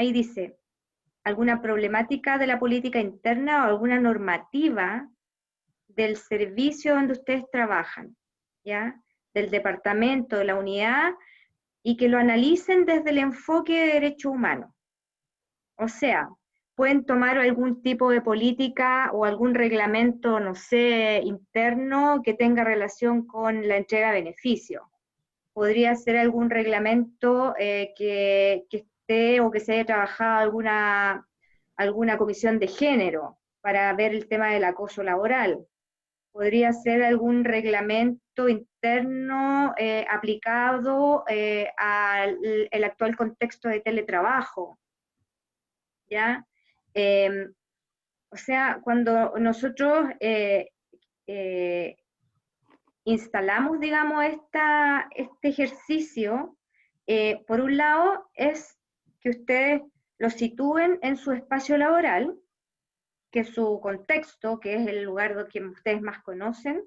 ahí dice, alguna problemática de la política interna o alguna normativa del servicio donde ustedes trabajan, ¿ya? Del departamento, de la unidad, y que lo analicen desde el enfoque de derechos humanos. O sea, pueden tomar algún tipo de política o algún reglamento, no sé, interno que tenga relación con la entrega de beneficios. Podría ser algún reglamento que esté o que se haya trabajado alguna comisión de género para ver el tema del acoso laboral. Podría ser algún reglamento interno aplicado al actual contexto de teletrabajo, ¿ya? Eh, o sea, cuando nosotros instalamos, digamos, este ejercicio, por un lado es que ustedes lo sitúen en su espacio laboral, que es su contexto, que es el lugar que ustedes más conocen,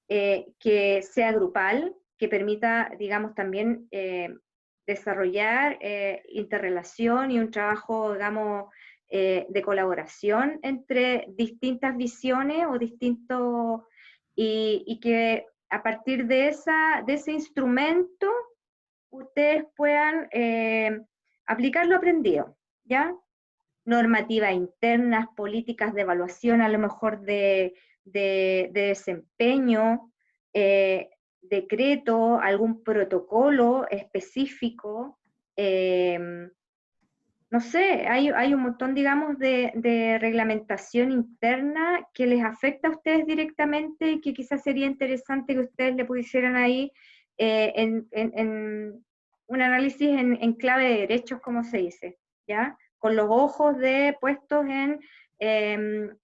que sea grupal, que permita, digamos, también desarrollar interrelación y un trabajo, digamos, de colaboración entre distintas visiones o distintos, y que a partir de ese instrumento ustedes puedan aplicar lo aprendido, ¿ya? Normativas internas, políticas de evaluación a lo mejor de desempeño, decreto, algún protocolo específico, no sé, hay un montón, digamos, de reglamentación interna que les afecta a ustedes directamente y que quizás sería interesante que ustedes le pusieran ahí en un análisis en clave de derechos, como se dice, ¿ya? Con los ojos puestos en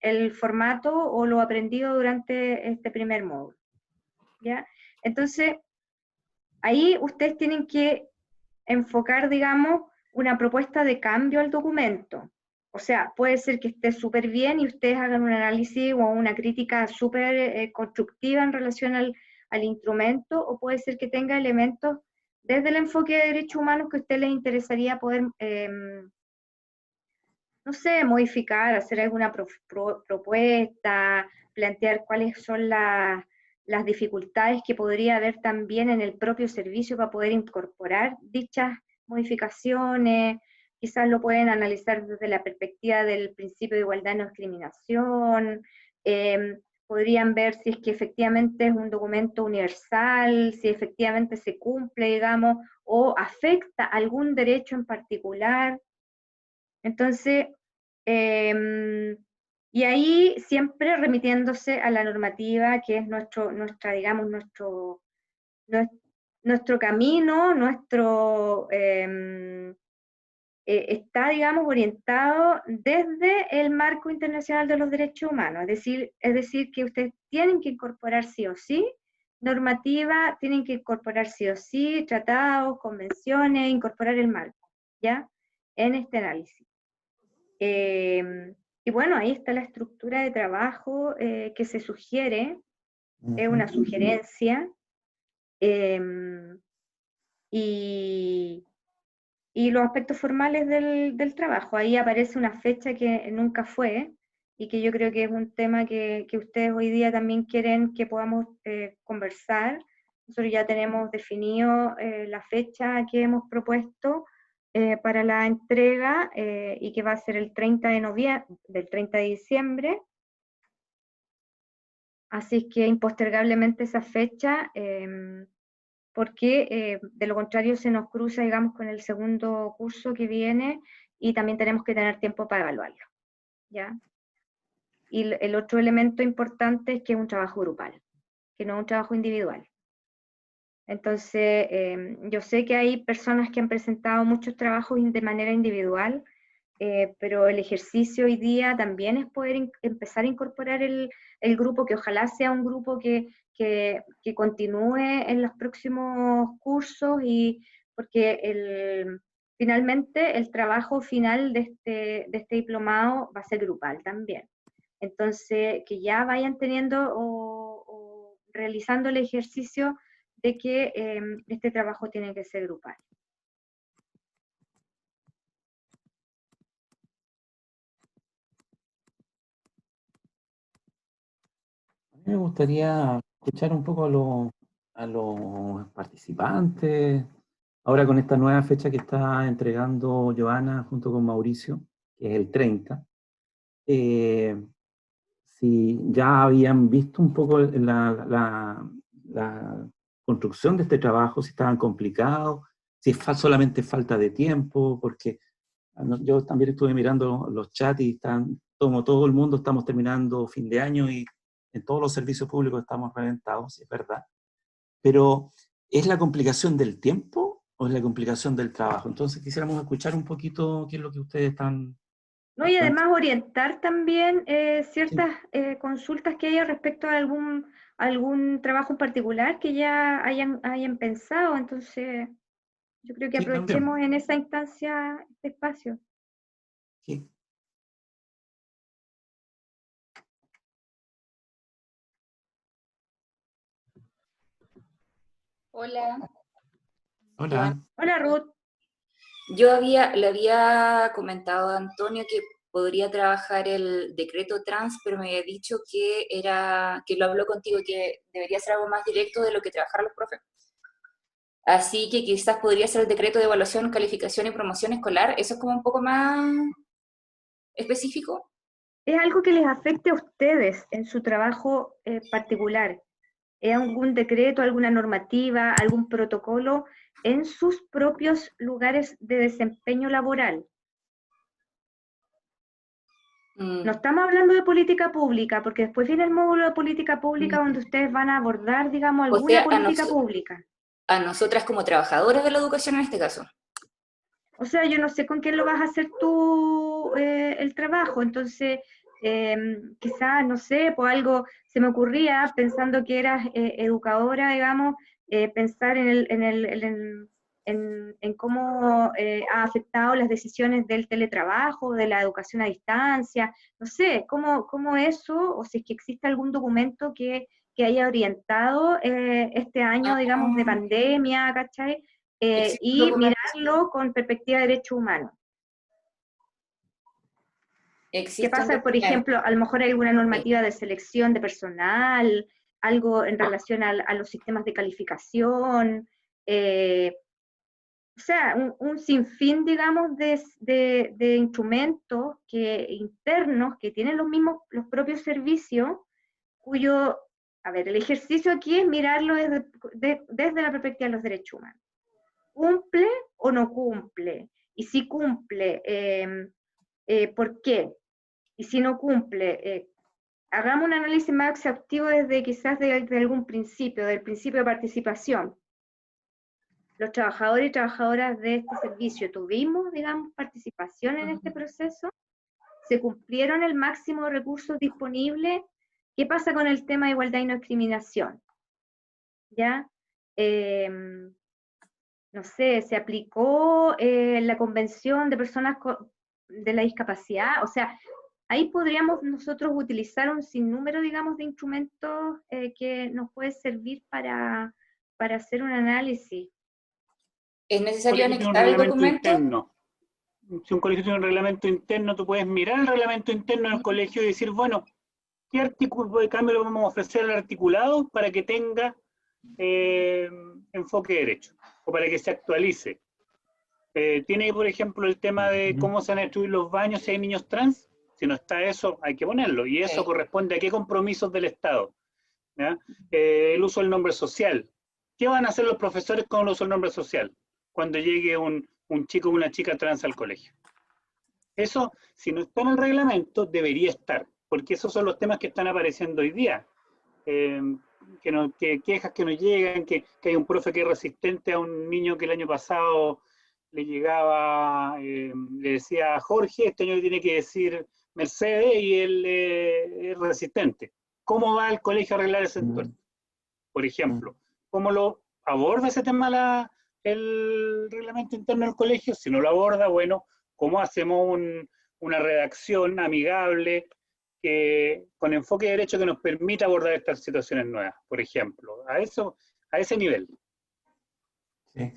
el formato o lo aprendido durante este primer módulo, ¿ya? Entonces, ahí ustedes tienen que enfocar, digamos, una propuesta de cambio al documento. O sea, puede ser que esté súper bien y ustedes hagan un análisis o una crítica súper constructiva en relación al instrumento, o puede ser que tenga elementos desde el enfoque de derechos humanos que a ustedes les interesaría poder, no sé, modificar, hacer alguna propuesta, plantear cuáles son las dificultades que podría haber también en el propio servicio para poder incorporar dichas modificaciones. Quizás lo pueden analizar desde la perspectiva del principio de igualdad y no discriminación. Podrían ver si es que efectivamente es un documento universal, si efectivamente se cumple, digamos, o afecta algún derecho en particular. Entonces, y ahí siempre remitiéndose a la normativa, que es digamos, nuestro camino, está, digamos, orientado desde el marco internacional de los derechos humanos. Es decir, que ustedes tienen que incorporar sí o sí normativa, tienen que incorporar sí o sí tratados, convenciones, incorporar el marco, ¿ya? En este análisis. Y bueno, ahí está la estructura de trabajo que se sugiere, es una sugerencia, y, y los aspectos formales del trabajo. Ahí aparece una fecha que nunca fue y que yo creo que es un tema que ustedes hoy día también quieren que podamos conversar. Nosotros ya tenemos definido la fecha que hemos propuesto para la entrega y que va a ser el 30 de noviembre, del 30 de diciembre. Así es que impostergablemente esa fecha, porque de lo contrario se nos cruza, digamos, con el segundo curso que viene y también tenemos que tener tiempo para evaluarlo, ¿ya? Y el otro elemento importante es que es un trabajo grupal, que no es un trabajo individual. Entonces, yo sé que hay personas que han presentado muchos trabajos de manera individual, pero el ejercicio hoy día también es poder empezar a incorporar el grupo, que ojalá sea un grupo que continúe en los próximos cursos, y porque finalmente el trabajo final de este diplomado va a ser grupal también. Entonces, que ya vayan teniendo o realizando el ejercicio de que este trabajo tiene que ser grupal. Me gustaría escuchar un poco a los participantes, ahora con esta nueva fecha que está entregando Joana junto con Mauricio, que es el 30. Si ya habían visto un poco la construcción de este trabajo, si estaban complicados, si es solamente falta de tiempo, porque yo también estuve mirando los chats y están, como todo el mundo, estamos terminando fin de año y en todos los servicios públicos estamos reventados, sí, es verdad. Pero ¿es la complicación del tiempo o es la complicación del trabajo? Entonces quisiéramos escuchar un poquito qué es lo que ustedes No, y están además orientar también sí, ciertas consultas que haya respecto a algún trabajo en particular que ya hayan pensado. Entonces, yo creo que sí, también. aprovechemos en esa instancia este espacio. Sí. Hola, Joana. Hola. Hola, Ruth. Le había comentado a Antonio que podría trabajar el decreto trans, pero me había dicho que lo habló contigo, que debería ser algo más directo de lo que trabajaron los profes. Así que quizás podría ser el decreto de evaluación, calificación y promoción escolar. Eso es como un poco más específico. ¿Es algo que les afecte a ustedes en su trabajo particular? ¿Es algún decreto, alguna normativa, algún protocolo en sus propios lugares de desempeño laboral? No Mm, estamos hablando de política pública, porque después viene el módulo de política pública donde mm. ustedes van a abordar, digamos, O alguna sea, política pública. a nosotras como trabajadoras de la educación en este caso. O sea, yo no sé con quién lo vas a hacer tú el trabajo, entonces quizás, no sé, por algo se me ocurría, pensando que eras educadora, digamos, pensar en cómo ha afectado las decisiones del teletrabajo, de la educación a distancia, no sé, cómo eso, o si es que existe algún documento que haya orientado este año, digamos, de Ah, pandemia, ¿cachai? existe un Y documento, mirarlo con perspectiva de derechos humanos. ¿Qué existe un pasa, por documento. ejemplo, a lo mejor hay alguna normativa de selección de personal, algo en relación a los sistemas de calificación, o sea, un sinfín, digamos, de instrumentos internos que tienen los propios servicios, cuyo, a ver, el ejercicio aquí es mirarlo desde la perspectiva de los derechos humanos. ¿Cumple o no cumple? Y si cumple, ¿por qué? Y si no cumple, hagamos un análisis más exhaustivo desde quizás de algún principio, del principio de participación. Los trabajadores y trabajadoras de este servicio tuvimos, digamos, participación en este proceso, se cumplieron el máximo de recursos disponibles. ¿Qué pasa con el tema de igualdad y no discriminación? ¿Ya? Eh, no sé, se aplicó la Convención de Personas de la Discapacidad, o sea, ahí podríamos nosotros utilizar un sinnúmero, digamos, de instrumentos que nos puede servir para hacer un análisis. ¿Es Un necesario colegio tiene un anexar el reglamento documento? interno. Si un colegio tiene un reglamento interno, tú puedes mirar el reglamento interno del colegio y decir, bueno, ¿qué artículo de cambio le vamos a ofrecer al articulado para que tenga eh, enfoque derecho o para que se actualice? Tiene, por ejemplo, el tema de cómo se van a destruir los baños si hay niños trans. Si no está eso, hay que ponerlo. Y eso Sí. corresponde a qué compromisos del Estado. ¿Ya? El uso del nombre social. ¿Qué van a hacer los profesores con el uso del nombre social cuando llegue un chico o una chica trans al colegio? Eso, si no está en el reglamento, debería estar, porque esos son los temas que están apareciendo hoy día. Eh, que quejas que nos llegan, que hay un profe que es resistente a un niño que el año pasado le llegaba, le decía Jorge, este año le tiene que decir Mercedes y él es resistente. ¿Cómo va el colegio a arreglar ese entuerto? Por ejemplo, ¿cómo lo aborda ese tema el reglamento interno del colegio? Si no lo aborda, bueno, ¿cómo hacemos una redacción amigable con enfoque de derecho que nos permita abordar estas situaciones nuevas, por ejemplo? A ese nivel. Sí.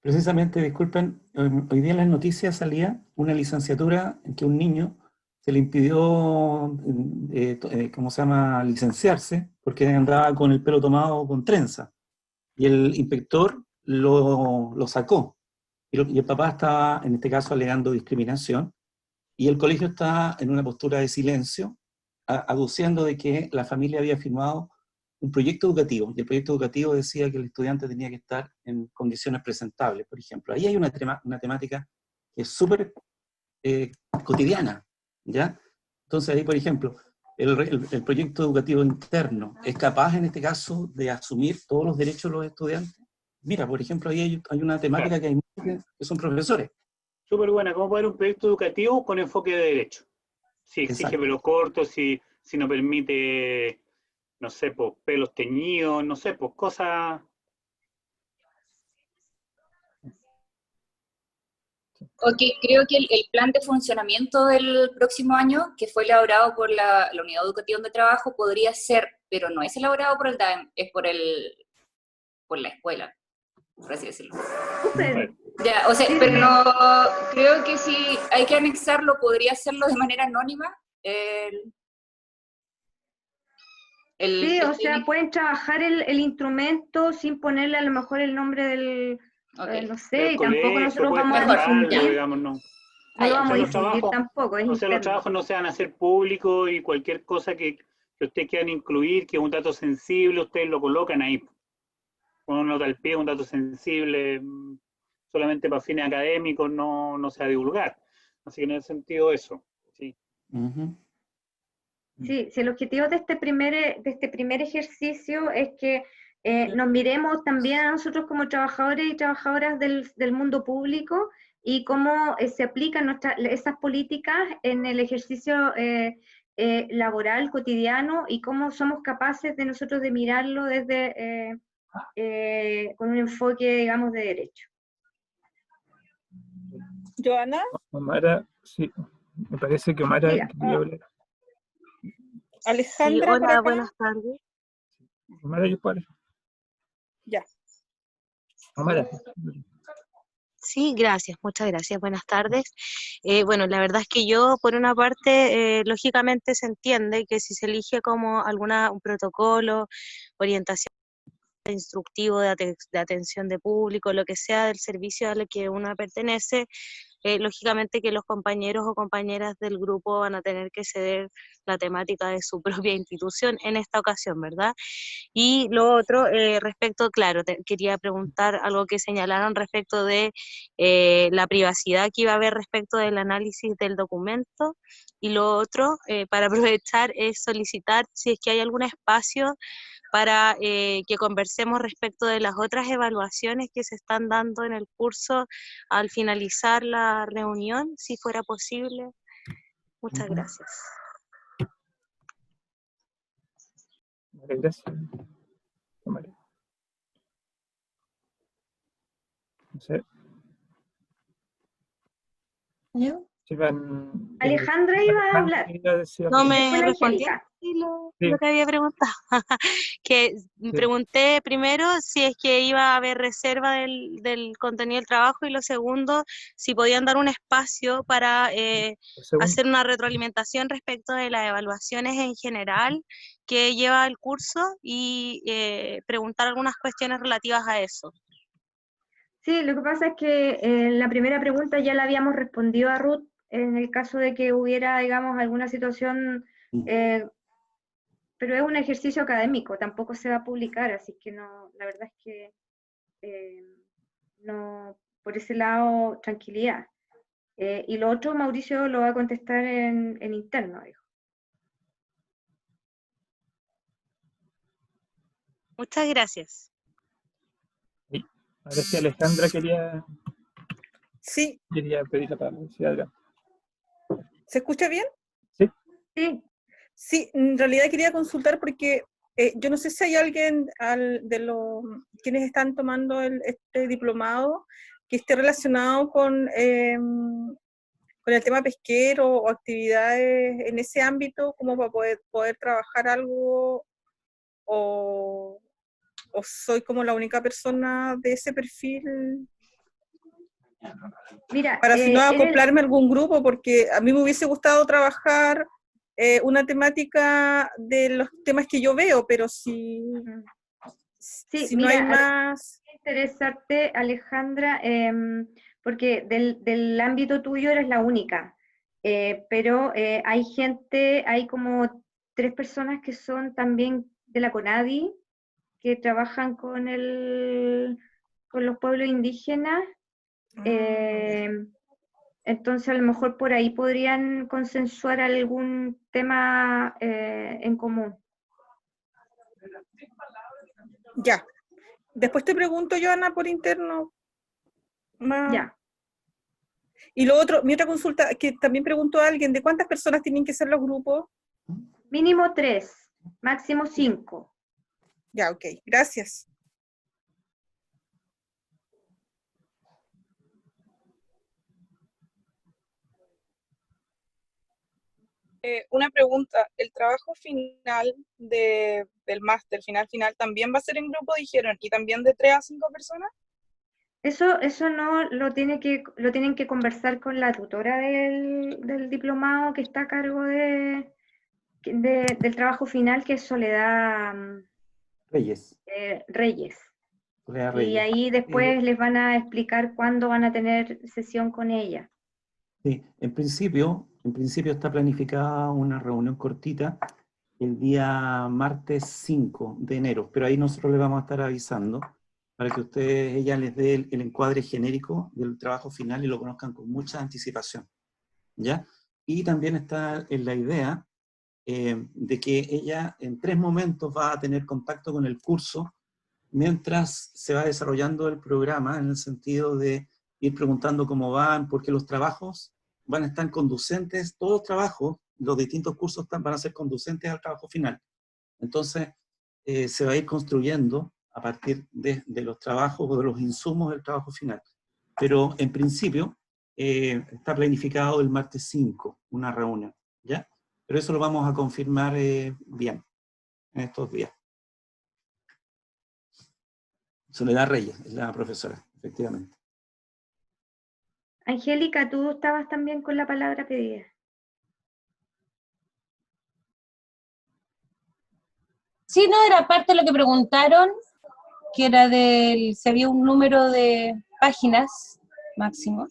Precisamente, disculpen, hoy día en las noticias salía una licenciatura en que un niño se le impidió ¿cómo se llama?, licenciarse, porque andaba con el pelo tomado con trenza. Y el inspector lo sacó. Y el papá estaba, en este caso, alegando discriminación, y el colegio está en una postura de silencio, aduciendo de que la familia había firmado un proyecto educativo, y el proyecto educativo decía que el estudiante tenía que estar en condiciones presentables, por ejemplo. Ahí hay una temática que es súper cotidiana, ¿ya? Entonces ahí, por ejemplo, el proyecto educativo interno es capaz, en este caso, de asumir todos los derechos de los estudiantes. Mira, por ejemplo, ahí hay una temática que hay muchos que son profesores. Súper buena, ¿cómo poner un proyecto educativo con enfoque de derecho? Si exige Exacto. pelo corto, si no permite, no sé, pues, pelos teñidos, no sé, pues cosas... Ok, creo que el plan de funcionamiento del próximo año, que fue elaborado por la Unidad Educativa donde trabajo, podría ser, pero no es elaborado por el DAEM, es por la escuela, por así decirlo. Súper. Ya, o sea, Sí, pero sí. no, creo que si hay que anexarlo, podría hacerlo de manera anónima. Sí, o sea, técnico. pueden trabajar el instrumento sin ponerle a lo mejor el nombre del, Ok. no sé, del y tampoco colegio, nosotros puede vamos a Mejor, ya. explicarlo, difundir, digamos, no. no lo Ya. O vamos sea, a los difundir trabajos, tampoco, es o sea, los interno. trabajos no se van a hacer públicos y cualquier cosa que ustedes quieran incluir, que es un dato sensible, ustedes lo colocan ahí. Con una nota al pie, un dato sensible, solamente para fines académicos no se va a divulgar. Así que en ese sentido eso. Sí. Uh-huh. Sí, sí, el objetivo de este primer ejercicio es que nos miremos también a nosotros como trabajadores y trabajadoras del mundo público y cómo se aplican esas políticas en el ejercicio laboral cotidiano y cómo somos capaces de nosotros de mirarlo desde con un enfoque, digamos, de derecho. Joana. Omara, sí, me parece que Omara Diga. quería hablar. Alejandra, Sí, por hola, acá. buenas tardes. Omara, yo paro. Ya. Omara. Sí, gracias, muchas gracias, buenas tardes. Bueno, la verdad es que yo, por una parte, lógicamente se entiende que si se elige como un protocolo, orientación instructivo de atención de público, lo que sea del servicio a lo que uno pertenece, lógicamente que los compañeros o compañeras del grupo van a tener que ceder la temática de su propia institución en esta ocasión, ¿verdad? Y lo otro, respecto, claro, quería preguntar algo que señalaron respecto de la privacidad que iba a haber respecto del análisis del documento, y lo otro, para aprovechar, es solicitar si es que hay algún espacio para que conversemos respecto de las otras evaluaciones que se están dando en el curso al finalizar la reunión, si fuera posible. Muchas gracias. Vale, gracias. Omara. No sé. Alejandra iba a hablar. No me Después la respondí Angélica. lo que había preguntado. Que pregunté primero si es que iba a haber reserva del contenido del trabajo, y lo segundo, si podían dar un espacio para hacer una retroalimentación respecto de las evaluaciones en general que lleva el curso y preguntar algunas cuestiones relativas a eso. Sí, lo que pasa es que en la primera pregunta ya la habíamos respondido a Ruth en el caso de que hubiera, digamos, alguna situación, pero es un ejercicio académico, tampoco se va a publicar, así que no, la verdad es que no, por ese lado, tranquilidad. Y lo otro, Mauricio lo va a contestar en interno, dijo. Muchas gracias. Sí. A ver si Alejandra quería pedir la palabra. Sí, adelante. ¿Se escucha bien? Sí. Sí. Sí, en realidad quería consultar porque yo no sé si hay alguien de los quienes están tomando este diplomado que esté relacionado con el tema pesquero o actividades en ese ámbito, como para poder trabajar algo, o soy como la única persona de ese perfil. Mira, para si no acoplarme a algún grupo, porque a mí me hubiese gustado trabajar una temática de los temas que yo veo, pero si Sí, no hay mira, más... interesarte, Alejandra, porque del ámbito tuyo eres la única, pero hay gente, hay como 3 personas que son también de la CONADI, que trabajan con los pueblos indígenas, entonces a lo mejor por ahí podrían consensuar algún tema en común. Ya. Después te pregunto, Joana, por interno. Ya. Y lo otro, mi otra consulta, que también preguntó a alguien, ¿de cuántas personas tienen que ser los grupos? Mínimo 3, máximo 5. Ya, ok, gracias. Una pregunta, ¿el trabajo final del máster, final, también va a ser en grupo, dijeron, y también de 3 a 5 personas? Eso no lo tienen que conversar con la tutora del diplomado que está a cargo del trabajo final, que es Soledad Reyes. Reyes. Soledad Y Reyes. ahí después les van a explicar cuándo van a tener sesión con ella. Sí, en principio está planificada una reunión cortita el día martes 5 de enero, pero ahí nosotros les vamos a estar avisando para que ella les dé el encuadre genérico del trabajo final y lo conozcan con mucha anticipación, ¿ya? Y también está en la idea de que ella en 3 momentos va a tener contacto con el curso mientras se va desarrollando el programa, en el sentido de ir preguntando cómo van, porque los trabajos van a estar conducentes, todos los trabajos, los distintos cursos van a ser conducentes al trabajo final. Entonces, se va a ir construyendo a partir de los trabajos o de los insumos del trabajo final. Pero en principio, está planificado el martes 5, una reunión, ¿ya? Pero eso lo vamos a confirmar bien en estos días. Soledad Reyes es la profesora, efectivamente. Angélica, tú estabas también con la palabra pedida. Sí, no, era parte de lo que preguntaron, que era si había un número de páginas máximo.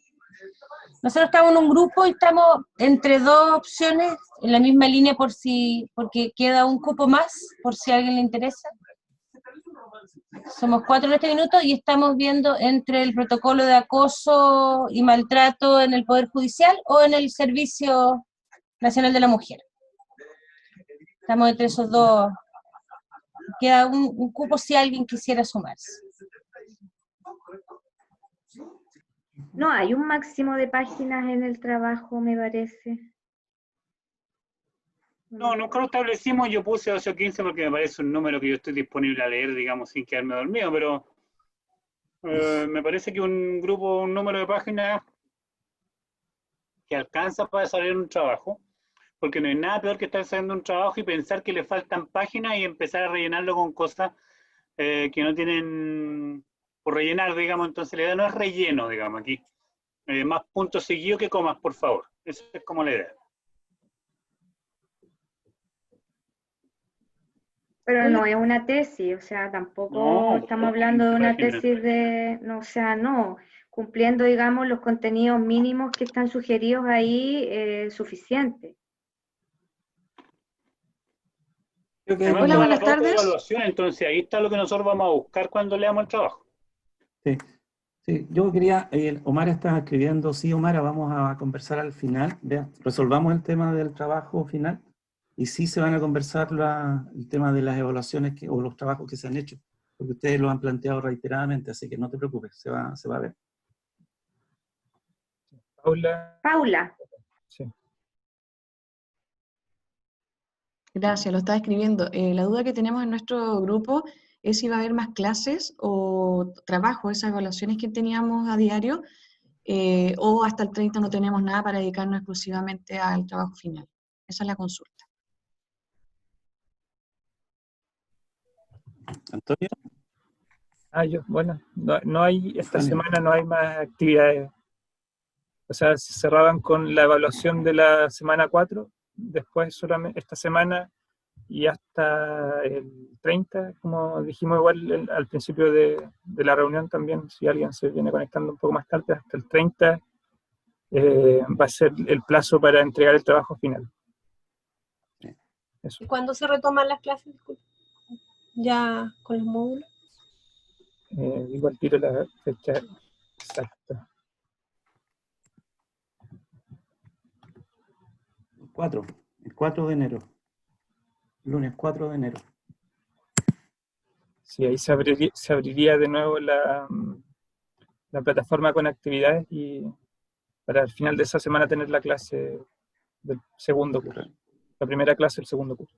Nosotros estamos en un grupo y estamos entre 2 opciones, en la misma línea porque queda un cupo más, por si a alguien le interesa. Somos 4 en este minuto y estamos viendo entre el protocolo de acoso y maltrato en el Poder Judicial o en el Servicio Nacional de la Mujer. Estamos entre esos 2. Queda un cupo si alguien quisiera sumarse. No hay un máximo de páginas en el trabajo, me parece. No, nunca lo establecimos, yo puse 12 o 15 porque me parece un número que yo estoy disponible a leer, digamos, sin quedarme dormido, pero me parece que un número de páginas que alcanza para desarrollar un trabajo, porque no hay nada peor que estar haciendo un trabajo y pensar que le faltan páginas y empezar a rellenarlo con cosas que no tienen por rellenar, digamos. Entonces la idea no es relleno, digamos, aquí. Más puntos seguidos que comas, por favor. Esa es como la idea. Pero no es una tesis, o sea, tampoco No, estamos hablando de una tesis no, o sea, no, cumpliendo, digamos, los contenidos mínimos que están sugeridos ahí, suficiente. Hola, buenas tardes. Entonces ahí está lo que nosotros vamos a buscar cuando leamos el trabajo. Sí, sí, yo quería, Omar está escribiendo, sí, Omar, vamos a conversar al final, resolvamos el tema del trabajo final, y sí se van a conversar el tema de las evaluaciones o los trabajos que se han hecho, porque ustedes lo han planteado reiteradamente, así que no te preocupes, se va a ver. Paula. Sí. Gracias, lo estaba escribiendo. La duda que tenemos en nuestro grupo es si va a haber más clases o trabajo, esas evaluaciones que teníamos a diario, o hasta el 30 no tenemos nada para dedicarnos exclusivamente al trabajo final. Esa es la consulta. ¿Antonio? Bueno, no hay, esta semana no hay más actividades. O sea, se cerraban con la evaluación de la semana 4 después solamente esta semana y hasta el 30, como dijimos igual al principio de la reunión también, si alguien se viene conectando un poco más tarde, hasta el 30 va a ser el plazo para entregar el trabajo final. Eso. ¿Y cuándo se retoman las clases? ¿Ya con los módulos? Igual tiro la fecha exacta. el 4 de enero. Lunes 4 de enero. Sí, ahí se abriría de nuevo la plataforma con actividades y para el final de esa semana tener la clase del segundo curso. La primera clase del segundo curso.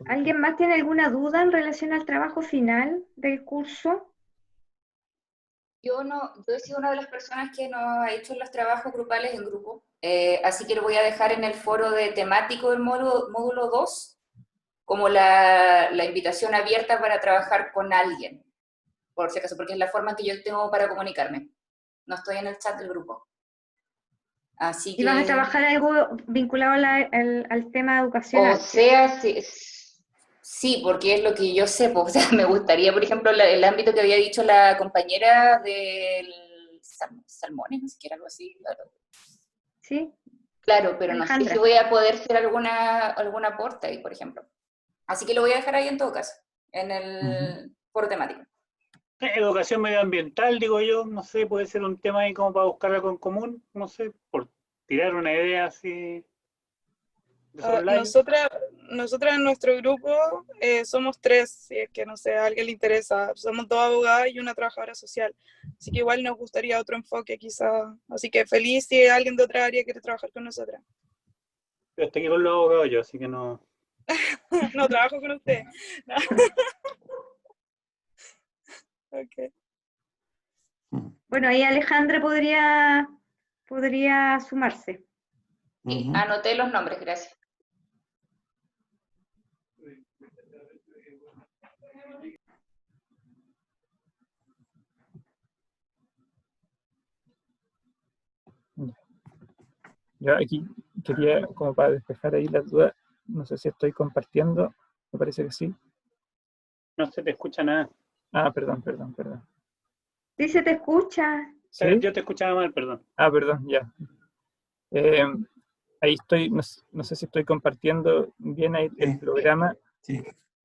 ¿Alguien más tiene alguna duda en relación al trabajo final del curso? Yo he sido una de las personas que no ha hecho los trabajos grupales en grupo, así que lo voy a dejar en el foro de temático del módulo 2, como la invitación abierta para trabajar con alguien, por si acaso, porque es la forma que yo tengo para comunicarme. No estoy en el chat del grupo. Así que... ¿Y vas a trabajar algo vinculado al tema educacional? O sea, sí, porque es lo que yo sé, pues, o sea, me gustaría, por ejemplo, el ámbito que había dicho la compañera del salmones, no sé qué era algo así, claro. Sí. Claro, pero Alejandra. No sé si voy a poder hacer algún aporte ahí, por ejemplo. Así que lo voy a dejar ahí en todo caso, en el foro temático. Educación medioambiental, digo yo, no sé, puede ser un tema ahí como para buscar algo en común, no sé, por tirar una idea así. Nosotras en nuestro grupo somos 3, si es que no sé, a alguien le interesa. Somos 2 abogadas y una trabajadora social. Así que igual nos gustaría otro enfoque quizá. Así que feliz si alguien de otra área quiere trabajar con nosotras. Yo estoy aquí con los abogados yo, así que no. No trabajo con usted. No. Okay. Bueno, ahí Alejandra podría sumarse. Sí, anoté los nombres, gracias. Yo aquí quería, como para despejar ahí las dudas, no sé si estoy compartiendo, me parece que sí. No se te escucha nada. Ah, perdón. Sí, se te escucha. ¿Sí? Yo te escuchaba mal, perdón. Ah, perdón, ya. Ahí estoy, no sé si estoy compartiendo bien ahí el programa. Sí.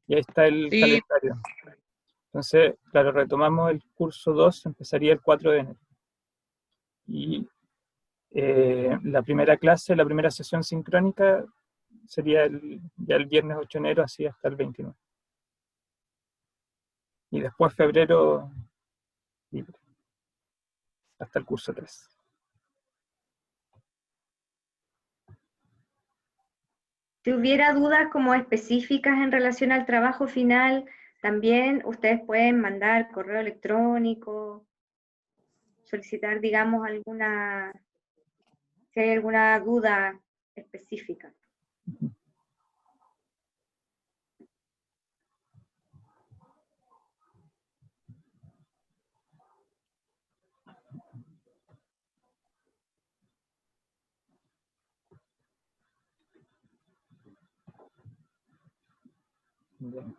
Y ahí está el calendario. Entonces, claro, retomamos el curso 2, empezaría el 4 de enero. Y la primera clase, la primera sesión sincrónica sería ya el viernes 8 de enero, así hasta el 29. Y después febrero libre, hasta el curso 3. Si hubiera dudas como específicas en relación al trabajo final, también ustedes pueden mandar correo electrónico, solicitar, digamos, si hay alguna duda específica. Bien.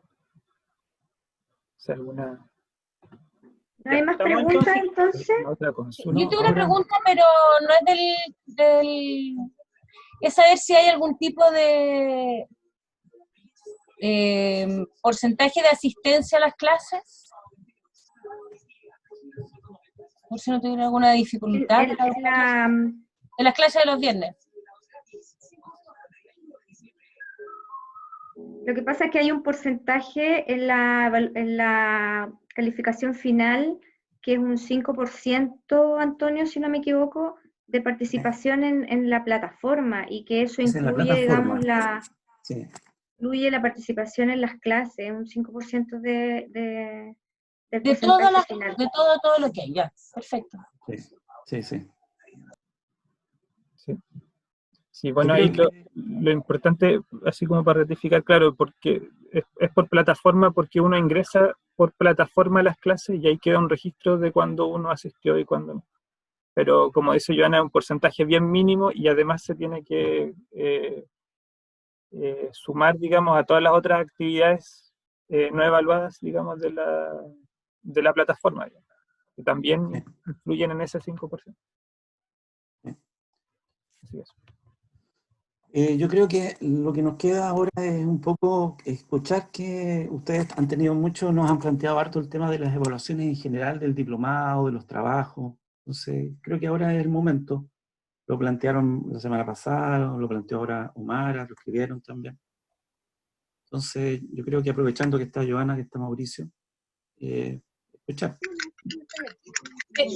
¿Es alguna? ¿No hay más preguntas entonces? Otra consulta. Yo tengo una pregunta, pero no es del... Es saber si hay algún tipo de porcentaje de asistencia a las clases. Por si no tuviera alguna dificultad. En las clases de los viernes. Lo que pasa es que hay un porcentaje en la calificación final, que es un 5%, Antonio, si no me equivoco, de participación en la plataforma, y que eso incluye, digamos, incluye la participación en las clases, un 5% del porcentaje final. De todo lo que hay, ya, perfecto. Sí. Sí. Sí, bueno, Yo ahí creo lo importante, así como para rectificar, claro, porque es por plataforma, porque uno ingresa por plataforma a las clases y ahí queda un registro de cuándo uno asistió y cuándo no. Pero como dice Joana, es un porcentaje bien mínimo y además se tiene que sumar, digamos, a todas las otras actividades no evaluadas, digamos, de la plataforma, digamos, que también influyen en ese 5%. Así es. Yo creo que lo que nos queda ahora es un poco escuchar que ustedes han tenido mucho, nos han planteado harto el tema de las evaluaciones en general del diplomado, de los trabajos. Entonces, creo que ahora es el momento. Lo plantearon la semana pasada, lo planteó ahora Omar, lo escribieron también. Entonces, yo creo que aprovechando que está Joana, que está Mauricio, escuchar.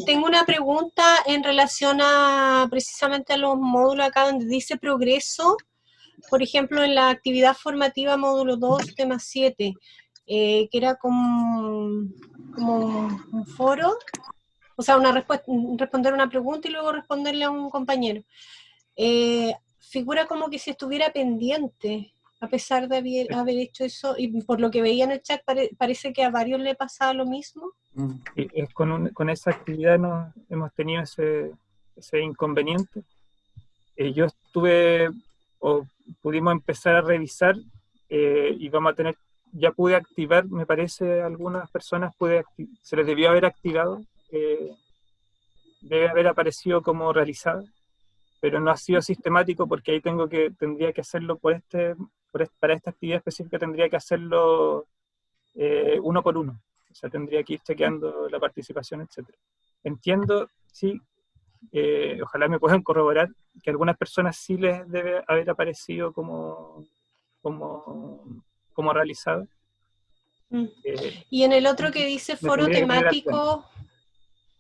Tengo una pregunta en relación a precisamente a los módulos acá donde dice progreso, por ejemplo, en la actividad formativa módulo 2, tema 7, que era como un foro, o sea, responder una pregunta y luego responderle a un compañero. Figura como que si estuviera pendiente, a pesar de haber hecho eso, y por lo que veía en el chat, parece que a varios le pasaba lo mismo. Y con esa actividad hemos tenido ese inconveniente. Yo pudimos empezar a revisar y vamos a tener, ya pude activar, me parece, algunas personas se les debió haber activado, debe haber aparecido como realizada, pero no ha sido sistemático porque ahí tendría que hacerlo para esta actividad específica tendría que hacerlo uno por uno. O sea, tendría que ir chequeando la participación, etc. Entiendo, sí, ojalá me puedan corroborar que a algunas personas sí les debe haber aparecido como realizado. Y en el otro que dice foro temático,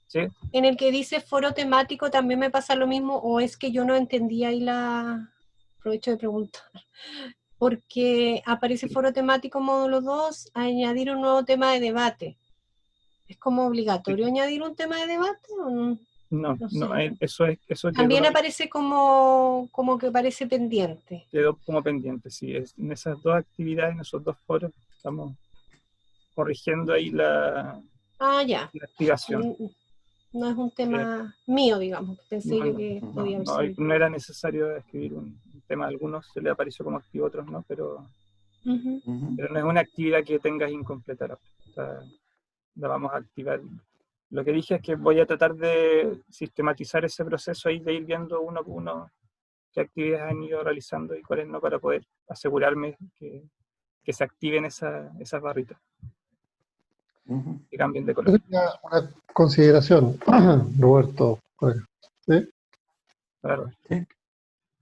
¿sí? En el que dice foro temático también me pasa lo mismo, o es que yo no entendía ahí aprovecho de preguntar, porque aparece foro temático módulo 2, añadir un nuevo tema de debate. ¿Es como obligatorio añadir un tema de debate o no? No, eso también aparece como que parece pendiente. Quedó como pendiente, sí. En esas dos actividades, en esos dos foros, estamos corrigiendo ahí la activación. No es un tema mío, digamos. Pensé yo que podía haber sido. No era necesario escribir un tema. A algunos se le apareció como activo, otros no, pero no es una actividad que tengas incompleta. La vamos a activar. Lo que dije es que voy a tratar de sistematizar ese proceso y de ir viendo uno por uno qué actividades han ido realizando y cuáles no, para poder asegurarme que se activen esas barritas. Que cambien de color. Una consideración, Roberto. ¿Sí? Claro.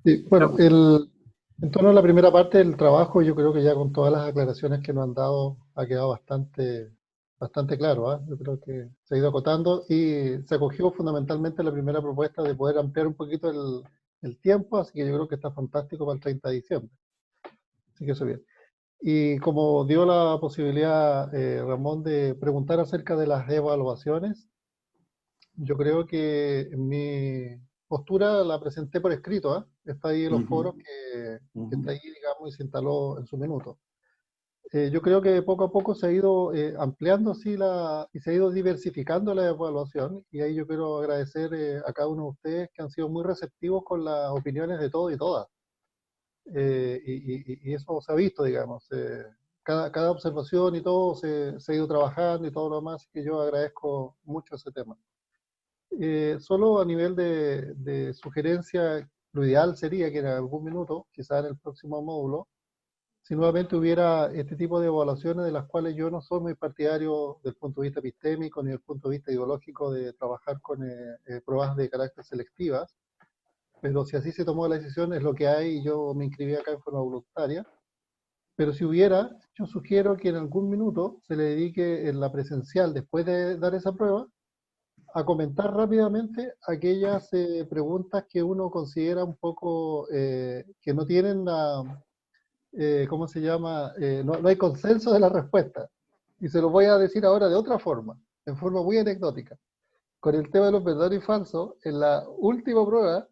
Sí, bueno, en torno a la primera parte del trabajo, yo creo que ya con todas las aclaraciones que nos han dado ha quedado bastante claro. ¿eh? Yo creo que se ha ido acotando y se acogió fundamentalmente la primera propuesta de poder ampliar un poquito el tiempo, así que yo creo que está fantástico para el 30 de diciembre. Así que eso bien. Y como dio la posibilidad, Ramón, de preguntar acerca de las evaluaciones, yo creo que en mi postura la presenté por escrito, ¿eh? Está ahí en los foros que está ahí, digamos, y se instaló en su minuto. Yo creo que poco a poco se ha ido ampliando así y se ha ido diversificando la evaluación, y ahí yo quiero agradecer a cada uno de ustedes que han sido muy receptivos con las opiniones de todos y todas. Y eso se ha visto, digamos. Cada observación y todo se ha ido trabajando y todo lo demás, que yo agradezco mucho ese tema. Solo a nivel de sugerencia, lo ideal sería que en algún minuto, quizás en el próximo módulo, si nuevamente hubiera este tipo de evaluaciones de las cuales yo no soy muy partidario desde el punto de vista epistémico ni desde el punto de vista ideológico de trabajar con pruebas de carácter selectivas, pero si así se tomó la decisión es lo que hay y yo me inscribí acá en forma voluntaria. Pero si hubiera, yo sugiero que en algún minuto se le dedique en la presencial, después de dar esa prueba, a comentar rápidamente aquellas preguntas que uno considera un poco que no tienen ¿cómo se llama? No hay consenso de la respuesta. Y se lo voy a decir ahora de otra forma, en forma muy anecdótica. Con el tema de los verdaderos y falsos, en la última prueba,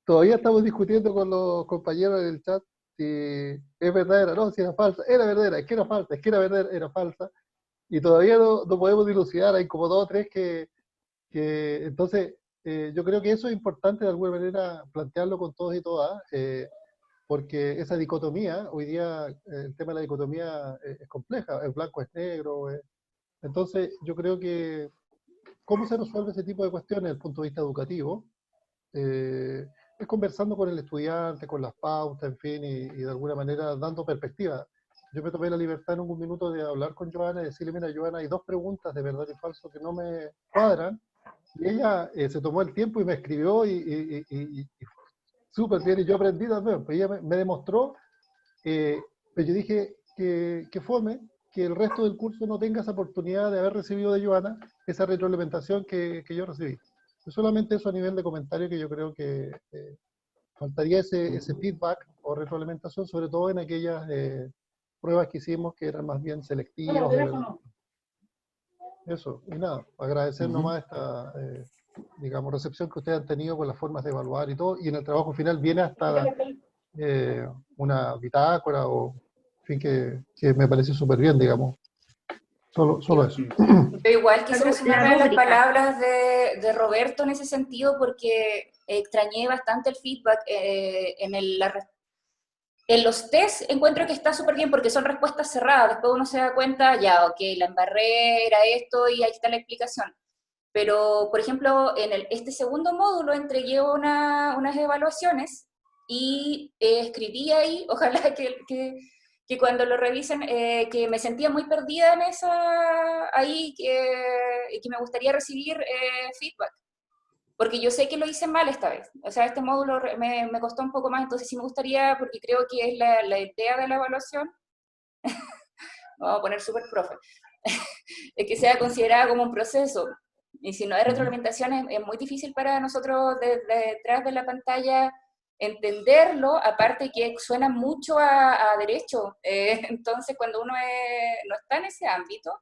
todavía estamos discutiendo con los compañeros en el chat si es verdadera, no, si era falsa, era verdadera, es que era falsa, es que era verdadera, era falsa, y todavía no podemos dilucidar, hay como 2 o 3 que entonces, yo creo que eso es importante de alguna manera plantearlo con todos y todas, porque esa dicotomía, hoy día el tema de la dicotomía es compleja, es blanco, es negro, entonces yo creo que cómo se resuelve ese tipo de cuestiones desde el punto de vista educativo, es conversando con el estudiante, con las pautas, en fin, y de alguna manera dando perspectiva. Yo me tomé la libertad en un minuto de hablar con Joana y decirle, mira, Joana, hay 2 preguntas de verdad y falso que no me cuadran, y ella se tomó el tiempo y me escribió y súper bien, y yo aprendí también, pues ella me demostró, pues yo dije que fome, que el resto del curso no tenga esa oportunidad de haber recibido de Joana esa retroalimentación que yo recibí. Solamente eso a nivel de comentario, que yo creo que faltaría ese feedback o retroalimentación, sobre todo en aquellas pruebas que hicimos que eran más bien selectivas. Eso, y nada, agradecer nomás esta, digamos, recepción que ustedes han tenido con las formas de evaluar y todo, y en el trabajo final viene hasta una bitácora o, en fin, que me parece súper bien, digamos. Solo eso. Yo igual quisiera sumarme a las rúbrica. palabras de Roberto en ese sentido, porque extrañé bastante el feedback en los test. Encuentro que está súper bien porque son respuestas cerradas, después uno se da cuenta, ya, ok, la embarré, era esto y ahí está la explicación. Pero, por ejemplo, en este segundo módulo entregué unas evaluaciones y escribí ahí, ojalá que cuando lo revisen, que me sentía muy perdida en ahí, que me gustaría recibir feedback, porque yo sé que lo hice mal esta vez. O sea, este módulo me costó un poco más, entonces sí me gustaría, porque creo que es la idea de la evaluación, vamos a poner súper profe, es que sea considerada como un proceso. Y si no hay retroalimentación, es muy difícil para nosotros detrás de la pantalla entenderlo, aparte que suena mucho a derecho. Entonces, cuando uno no está en ese ámbito,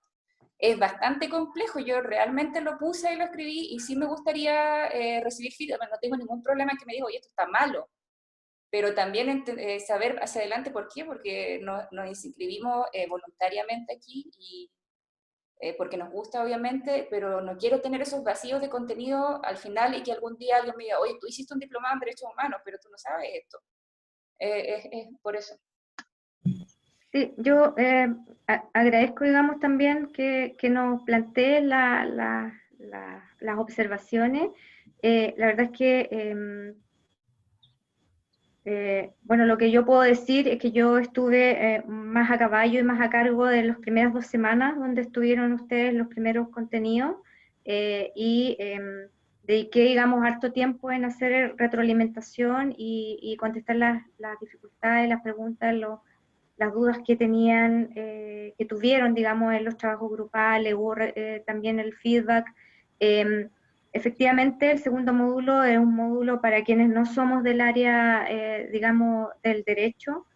es bastante complejo. Yo realmente lo puse y lo escribí, y sí me gustaría recibir feedback. No tengo ningún problema en que me diga, oye, esto está malo. Pero también saber hacia adelante por qué, porque nos inscribimos voluntariamente aquí y porque nos gusta, obviamente, pero no quiero tener esos vacíos de contenido al final y que algún día alguien me diga, oye, tú hiciste un diplomado en Derechos Humanos, pero tú no sabes esto. Es por eso. Sí, yo agradezco, digamos, también que nos plantee las observaciones. La verdad es que, bueno, lo que yo puedo decir es que yo estuve más a caballo y más a cargo de las primeras 2 semanas donde estuvieron ustedes los primeros contenidos, y dediqué, digamos, harto tiempo en hacer retroalimentación y contestar las dificultades, las preguntas, las dudas que tenían, que tuvieron, digamos, en los trabajos grupales. Hubo también el feedback. Efectivamente, el segundo módulo es un módulo para quienes no somos del área, digamos, del derecho,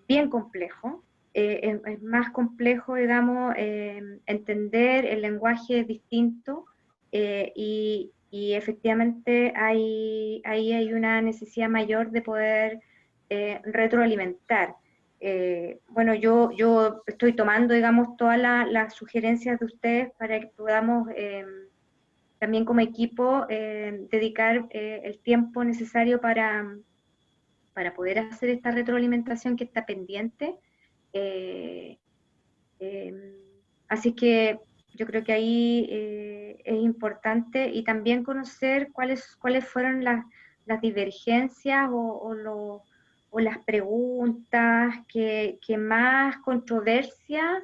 bien complejo. Es más complejo, digamos, entender el lenguaje distinto, y efectivamente ahí hay una necesidad mayor de poder retroalimentar. Bueno, yo estoy tomando, digamos, todas las sugerencias de ustedes para que podamos también como equipo dedicar el tiempo necesario para poder hacer esta retroalimentación que está pendiente. Así que yo creo que ahí es importante, y también conocer cuáles fueron las divergencias o las preguntas que más controversia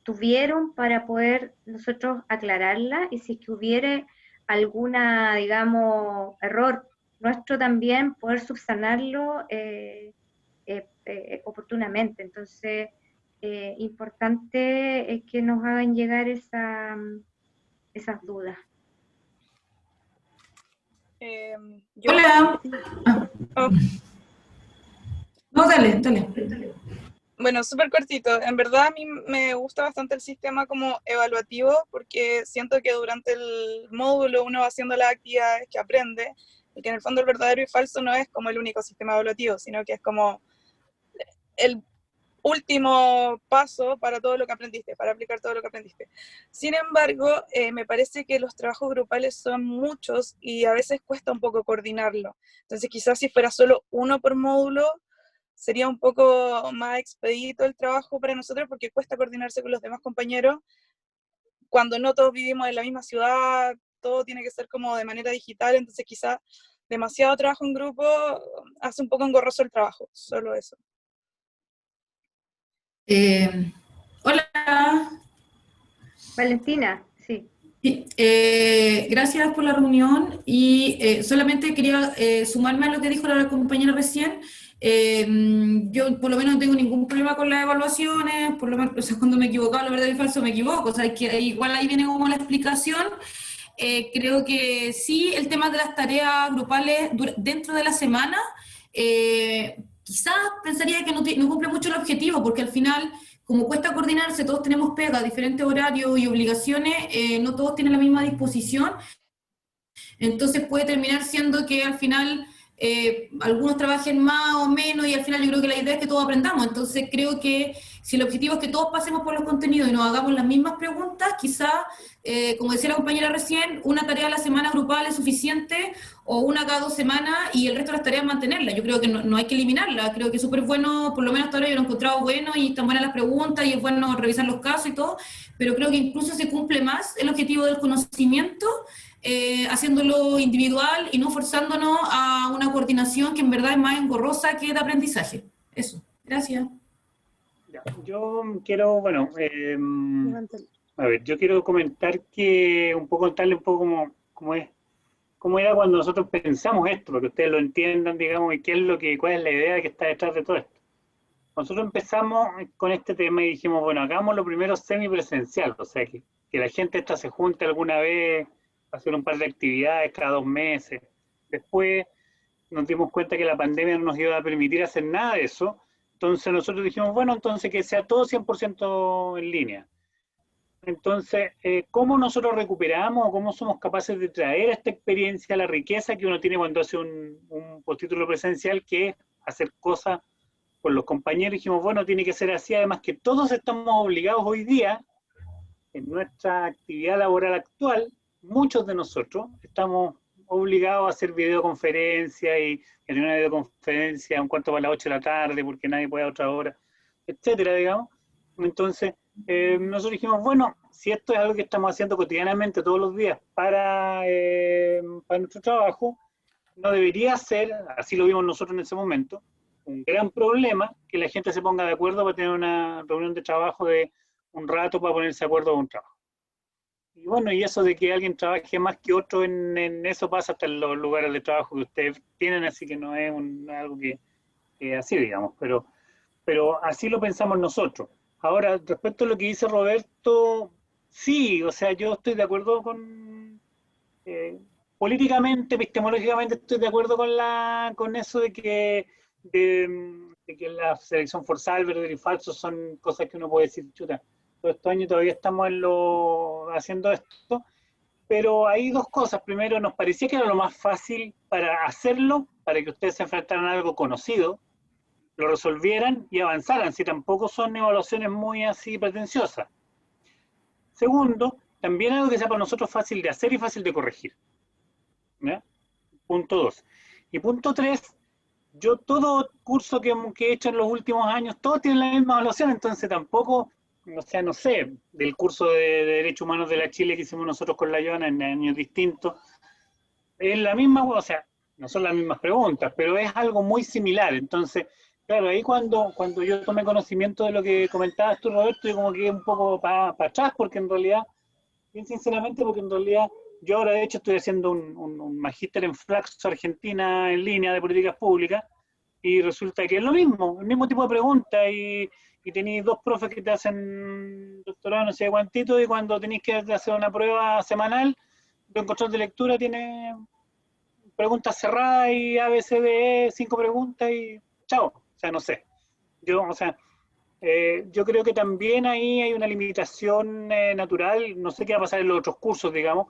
tuvieron, para poder nosotros aclararla, y si es que hubiere alguna, digamos, error nuestro, también poder subsanarlo oportunamente. Entonces, importante es que nos hagan llegar esas dudas. Hola. Oh. No, dale. Bueno, súper cortito. En verdad a mí me gusta bastante el sistema como evaluativo porque siento que durante el módulo uno va haciendo las actividades que aprende y que en el fondo el verdadero y falso no es como el único sistema evaluativo, sino que es como el último paso para todo lo que aprendiste, para aplicar todo lo que aprendiste. Sin embargo, me parece que los trabajos grupales son muchos y a veces cuesta un poco coordinarlo. Entonces quizás si fuera solo uno por módulo, sería un poco más expedito el trabajo para nosotros porque cuesta coordinarse con los demás compañeros cuando no todos vivimos en la misma ciudad, todo tiene que ser como de manera digital, entonces quizás demasiado trabajo en grupo hace un poco engorroso el trabajo, solo eso. Hola, Valentina, sí. gracias por la reunión y solamente quería sumarme a lo que dijo la compañera recién. Yo por lo menos no tengo ningún problema con las evaluaciones, por lo menos, o sea, cuando me equivocaba, la verdad y falso me equivoco, o sea, que igual ahí viene como la explicación. Creo que sí, el tema de las tareas grupales dentro de la semana, quizás pensaría que no cumple mucho el objetivo, porque al final, como cuesta coordinarse, todos tenemos pega, diferentes horarios y obligaciones, no todos tienen la misma disposición, entonces puede terminar siendo que al final algunos trabajen más o menos y al final yo creo que la idea es que todos aprendamos. Entonces creo que si el objetivo es que todos pasemos por los contenidos y nos hagamos las mismas preguntas, quizá, como decía la compañera recién, una tarea a la semana grupal es suficiente o una cada 2 semanas y el resto de las tareas mantenerlas. Yo creo que no hay que eliminarlas. Creo que es súper bueno, por lo menos hasta ahora yo lo he encontrado bueno y están buenas las preguntas y es bueno revisar los casos y todo, pero creo que incluso se cumple más el objetivo del conocimiento haciéndolo individual y no forzándonos a una coordinación que en verdad es más engorrosa que de aprendizaje. Eso, gracias. Ya, yo quiero, bueno, a ver, yo quiero comentar que un poco, contarle un poco cómo era cuando nosotros pensamos esto, para que ustedes lo entiendan, digamos, y cuál es la idea que está detrás de todo esto. Nosotros empezamos con este tema y dijimos, bueno, hagámoslo primero semipresencial, o sea, que la gente esta se junte alguna vez, hacer un par de actividades cada 2 meses. Después nos dimos cuenta que la pandemia no nos iba a permitir hacer nada de eso, entonces nosotros dijimos, bueno, entonces que sea todo 100% en línea. Entonces, ¿cómo nosotros recuperamos o cómo somos capaces de traer a esta experiencia la riqueza que uno tiene cuando hace un postítulo presencial, que es hacer cosas con los compañeros? Dijimos, bueno, tiene que ser así, además que todos estamos obligados hoy día, en nuestra actividad laboral actual, muchos de nosotros estamos obligados a hacer videoconferencia y en una videoconferencia a 7:45 de la tarde porque nadie puede a otra hora, etcétera, digamos. Entonces, nosotros dijimos, bueno, si esto es algo que estamos haciendo cotidianamente todos los días para nuestro trabajo, no debería ser, así lo vimos nosotros en ese momento, un gran problema que la gente se ponga de acuerdo para tener una reunión de trabajo de un rato para ponerse de acuerdo con un trabajo. Y bueno, y eso de que alguien trabaje más que otro en eso pasa hasta en los lugares de trabajo que ustedes tienen, así que no es algo que así, digamos, pero así lo pensamos nosotros. Ahora, respecto a lo que dice Roberto, sí, o sea, yo estoy de acuerdo con, políticamente, epistemológicamente estoy de acuerdo con eso de que la selección forzada, el verdadero y falso son cosas que uno puede decir, chuta, todos estos años todavía estamos haciendo esto, pero hay dos cosas. Primero, nos parecía que era lo más fácil para hacerlo, para que ustedes se enfrentaran a algo conocido, lo resolvieran y avanzaran, si tampoco son evaluaciones muy así pretenciosas. Segundo, también algo que sea para nosotros fácil de hacer y fácil de corregir. ¿Ya? Punto 2. Y punto 3, yo todo curso que he hecho en los últimos años, todos tienen la misma evaluación, entonces tampoco, o sea, no sé, del curso de Derechos Humanos de la Chile que hicimos nosotros con la Joana en años distintos, es la misma, o sea, no son las mismas preguntas, pero es algo muy similar. Entonces, claro, ahí cuando yo tomé conocimiento de lo que comentabas tú, Roberto, yo como que un poco para atrás, porque en realidad, bien sinceramente, porque en realidad yo ahora de hecho estoy haciendo un magíster en Flaxo Argentina en línea de políticas públicas, y resulta que es lo mismo, el mismo tipo de preguntas, y tenéis 2 profes que te hacen doctorado no sé cuántito, y cuando tenéis que hacer una prueba semanal, de un control de lectura tiene preguntas cerradas y ABCDE, 5 preguntas y chao. O sea, no sé. Yo, o sea, Yo creo que también ahí hay una limitación natural, no sé qué va a pasar en los otros cursos, digamos,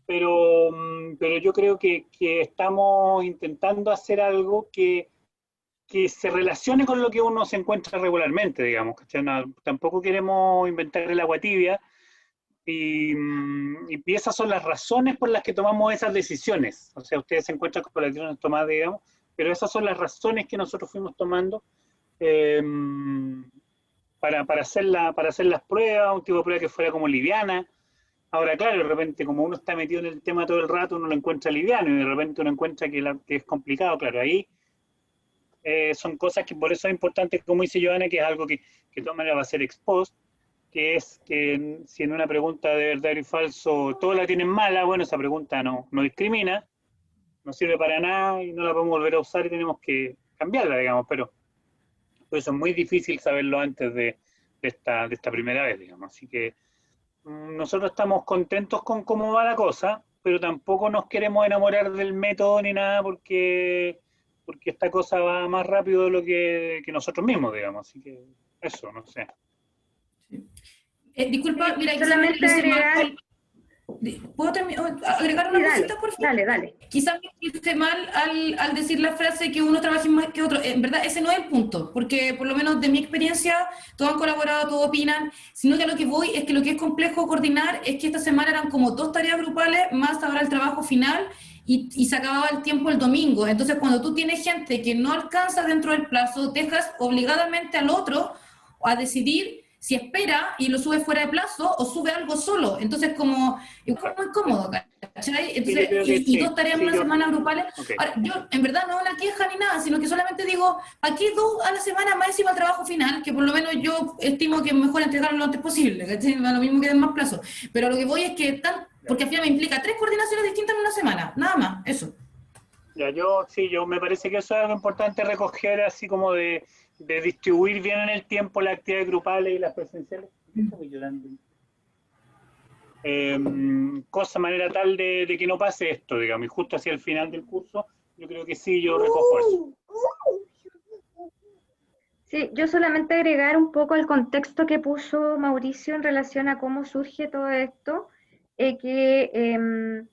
pero yo creo que estamos intentando hacer algo que se relacione con lo que uno se encuentra regularmente, digamos, ¿cachai? Tampoco queremos inventar el agua tibia, y esas son las razones por las que tomamos esas decisiones. O sea, ustedes se encuentran con las decisiones tomadas, digamos, pero esas son las razones que nosotros fuimos tomando eh, para hacer las pruebas, un tipo de prueba que fuera como liviana. Ahora, claro, de repente, como uno está metido en el tema todo el rato, uno lo encuentra liviano, y de repente uno encuentra que es complicado. Claro, ahí son cosas que por eso es importante, como dice Joana, que es algo que de todas maneras va a ser ex post, que es que si en una pregunta de verdadero y falso todos la tienen mala, bueno, esa pregunta no discrimina, no sirve para nada y no la podemos volver a usar y tenemos que cambiarla, digamos, pero eso es muy difícil saberlo antes de esta primera vez, digamos. Así que nosotros estamos contentos con cómo va la cosa, pero tampoco nos queremos enamorar del método ni nada porque esta cosa va más rápido de lo que nosotros mismos, digamos. Así que eso, no sé. Disculpa, mira, solamente agregar... ¿Puedo agregar una cosita, por favor? Dale. Quizás me hice mal al decir la frase que uno trabaje más que otro. En verdad, ese no es el punto, porque por lo menos de mi experiencia, todos han colaborado, todos opinan, sino que a lo que voy es que lo que es complejo coordinar es que esta semana eran como 2 tareas grupales, más ahora el trabajo final, y se acababa el tiempo el domingo. Entonces, cuando tú tienes gente que no alcanza dentro del plazo, dejas obligadamente al otro a decidir si espera y lo sube fuera de plazo o sube algo solo. Entonces, como es muy cómodo, ¿cachai? Entonces, y 2 tareas en una semana grupales. Okay. Ahora, yo en verdad no es una queja ni nada, sino que solamente digo, aquí 2 a la semana más encima el trabajo final, que por lo menos yo estimo que es mejor entregarlo lo antes posible, ¿cachai? Lo mismo que den más plazo. Pero lo que voy es que porque al final me implica 3 coordinaciones distintas en una semana, nada más, eso. Ya, yo me parece que eso es algo importante recoger, así como de distribuir bien en el tiempo las actividades grupales y las presenciales. Estoy llorando. Cosa, manera tal de que no pase esto, digamos, y justo hacia el final del curso, yo creo que sí, yo recojo eso. Sí, yo solamente agregar un poco el contexto que puso Mauricio en relación a cómo surge todo esto, que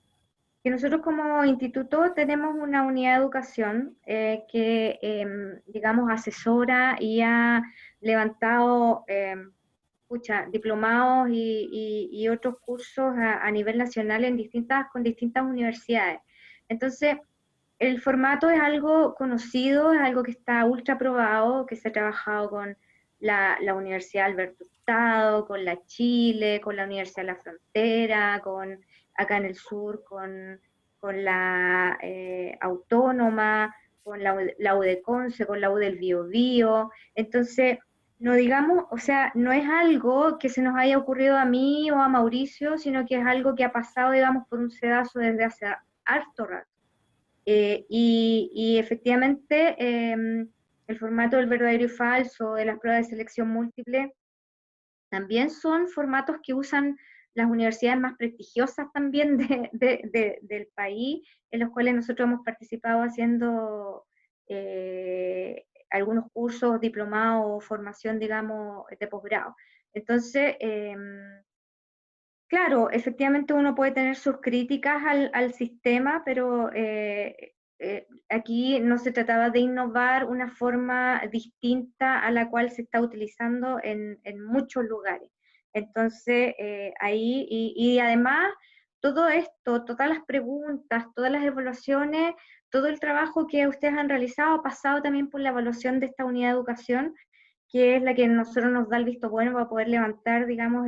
nosotros como instituto tenemos una unidad de educación que, digamos, asesora y ha levantado diplomados y otros cursos a nivel nacional con distintas universidades. Entonces, el formato es algo conocido, es algo que está ultra probado, que se ha trabajado con la Universidad Alberto Hurtado, con la Chile, con la Universidad de la Frontera, acá en el sur, con la Autónoma, con la U de Conce, con la U del Biobío. Entonces, no digamos, o sea, no es algo que se nos haya ocurrido a mí o a Mauricio, sino que es algo que ha pasado, digamos, por un sedazo desde hace harto rato. Y efectivamente, el formato del verdadero y falso, de las pruebas de selección múltiple, también son formatos que usan las universidades más prestigiosas también del país, en los cuales nosotros hemos participado haciendo algunos cursos, diplomados o formación, digamos, de posgrado. Entonces, claro, efectivamente uno puede tener sus críticas al sistema, pero aquí no se trataba de innovar una forma distinta a la cual se está utilizando en muchos lugares. Entonces, ahí, y además, todo esto, todas las preguntas, todas las evaluaciones, todo el trabajo que ustedes han realizado ha pasado también por la evaluación de esta unidad de educación, que es la que a nosotros nos da el visto bueno para poder levantar, digamos,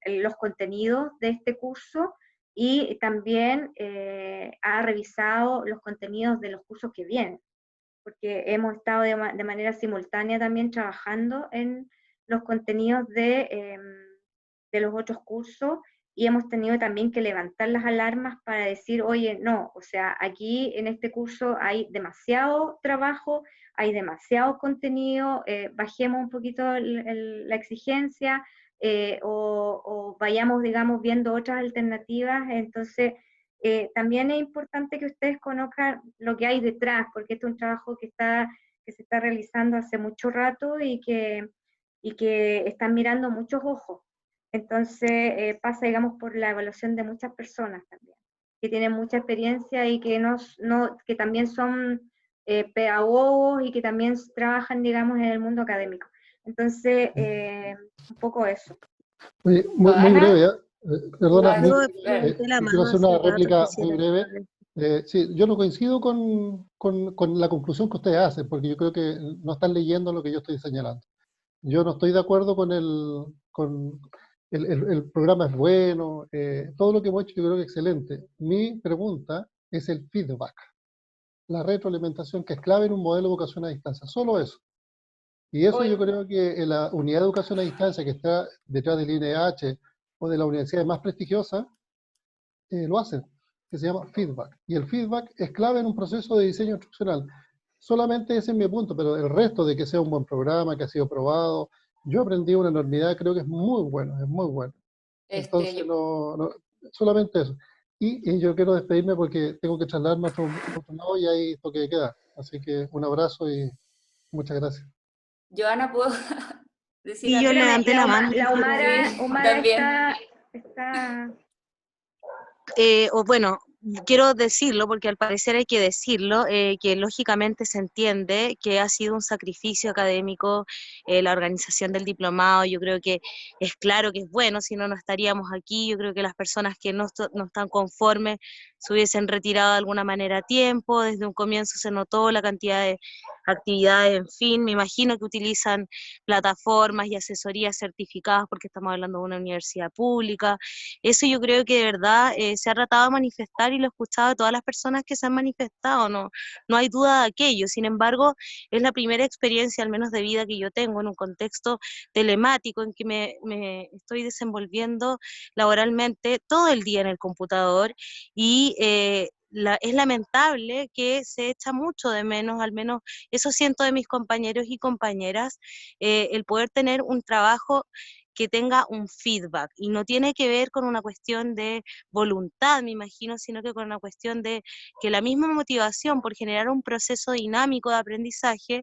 los contenidos de este curso, y también ha revisado los contenidos de los cursos que vienen, porque hemos estado de manera simultánea también trabajando en los contenidos de los otros cursos, y hemos tenido también que levantar las alarmas para decir, oye, no, o sea, aquí en este curso hay demasiado trabajo, hay demasiado contenido, bajemos un poquito la exigencia, o vayamos, digamos, viendo otras alternativas. Entonces, también es importante que ustedes conozcan lo que hay detrás, porque este es un trabajo que está que se está realizando hace mucho rato y que están mirando muchos ojos. Entonces pasa, digamos, por la evaluación de muchas personas también, que tienen mucha experiencia y que, que también son pedagogos y que también trabajan, digamos, en el mundo académico. Entonces, un poco eso. Oye, muy breve, ¿eh? Perdona, Yo quiero hacer una réplica muy breve. Sí, yo no coincido con la conclusión que ustedes hacen, porque yo creo que no están leyendo lo que yo estoy señalando. Yo no estoy de acuerdo con el programa es bueno, todo lo que hemos hecho yo creo que es excelente. Mi pregunta es el feedback, la retroalimentación, que es clave en un modelo de educación a distancia, solo eso. Y eso yo creo que en la unidad de educación a distancia que está detrás del INEH o de las universidades más prestigiosas, lo hacen, que se llama feedback. Y el feedback es clave en un proceso de diseño instruccional. Solamente ese es mi punto, pero el resto de que sea un buen programa, que ha sido probado, yo aprendí una enormidad, creo que es muy bueno, es muy bueno. Entonces, solamente eso. Y yo quiero despedirme porque tengo que trasladarme a otro lado y hay toque de queda. Así que un abrazo y muchas gracias. Joana, ¿puedo decir y yo levanté la mano. La Humara está... Bueno, quiero decirlo porque al parecer hay que decirlo, que lógicamente se entiende que ha sido un sacrificio académico la organización del diplomado. Yo creo que es claro que es bueno, si no, no estaríamos aquí. Yo creo que las personas que no están conformes se hubiesen retirado de alguna manera a tiempo. Desde un comienzo se notó la cantidad de actividades, en fin, me imagino que utilizan plataformas y asesorías certificadas porque estamos hablando de una universidad pública. Eso yo creo que de verdad se ha tratado de manifestar y lo he escuchado de todas las personas que se han manifestado, no hay duda de aquello. Sin embargo, es la primera experiencia, al menos de vida, que yo tengo en un contexto telemático en que me estoy desenvolviendo laboralmente todo el día en el computador y es lamentable que se echa mucho de menos, al menos eso siento de mis compañeros y compañeras, el poder tener un trabajo que tenga un feedback, y no tiene que ver con una cuestión de voluntad, me imagino, sino que con una cuestión de que la misma motivación por generar un proceso dinámico de aprendizaje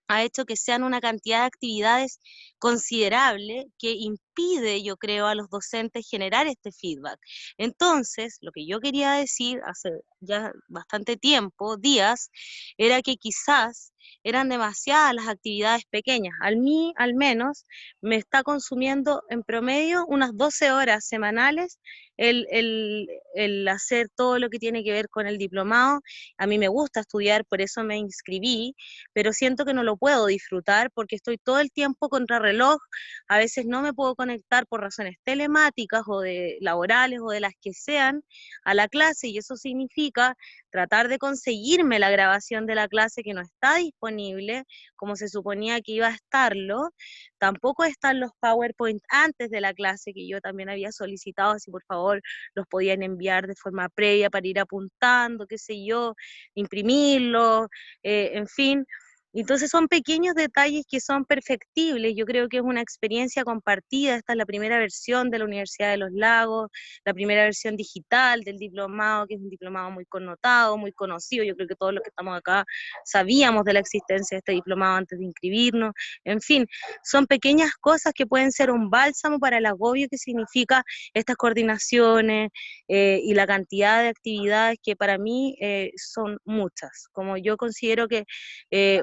ha hecho que sean una cantidad de actividades considerable que impide, yo creo, a los docentes generar este feedback. Entonces, lo que yo quería decir hace ya bastante tiempo, días, era que quizás eran demasiadas las actividades pequeñas. A mí, al menos, me está consumiendo en promedio unas 12 horas semanales el hacer todo lo que tiene que ver con el diplomado. A mí me gusta estudiar, por eso me inscribí, pero siento que no lo puedo disfrutar porque estoy todo el tiempo contra reloj. A veces no me puedo conectar por razones telemáticas o de laborales o de las que sean a la clase, y eso significa tratar de conseguirme la grabación de la clase que no está disponible como se suponía que iba a estarlo. Tampoco están los PowerPoint antes de la clase, que yo también había solicitado si por favor los podían enviar de forma previa para ir apuntando, qué sé yo, imprimirlos, en fin. Entonces son pequeños detalles que son perfectibles. Yo creo que es una experiencia compartida. Esta es la primera versión de la Universidad de los Lagos, la primera versión digital del diplomado, que es un diplomado muy connotado, muy conocido. Yo creo que todos los que estamos acá sabíamos de la existencia de este diplomado antes de inscribirnos. En fin, son pequeñas cosas que pueden ser un bálsamo para el agobio que significa estas coordinaciones y la cantidad de actividades que para mí son muchas. Como yo considero que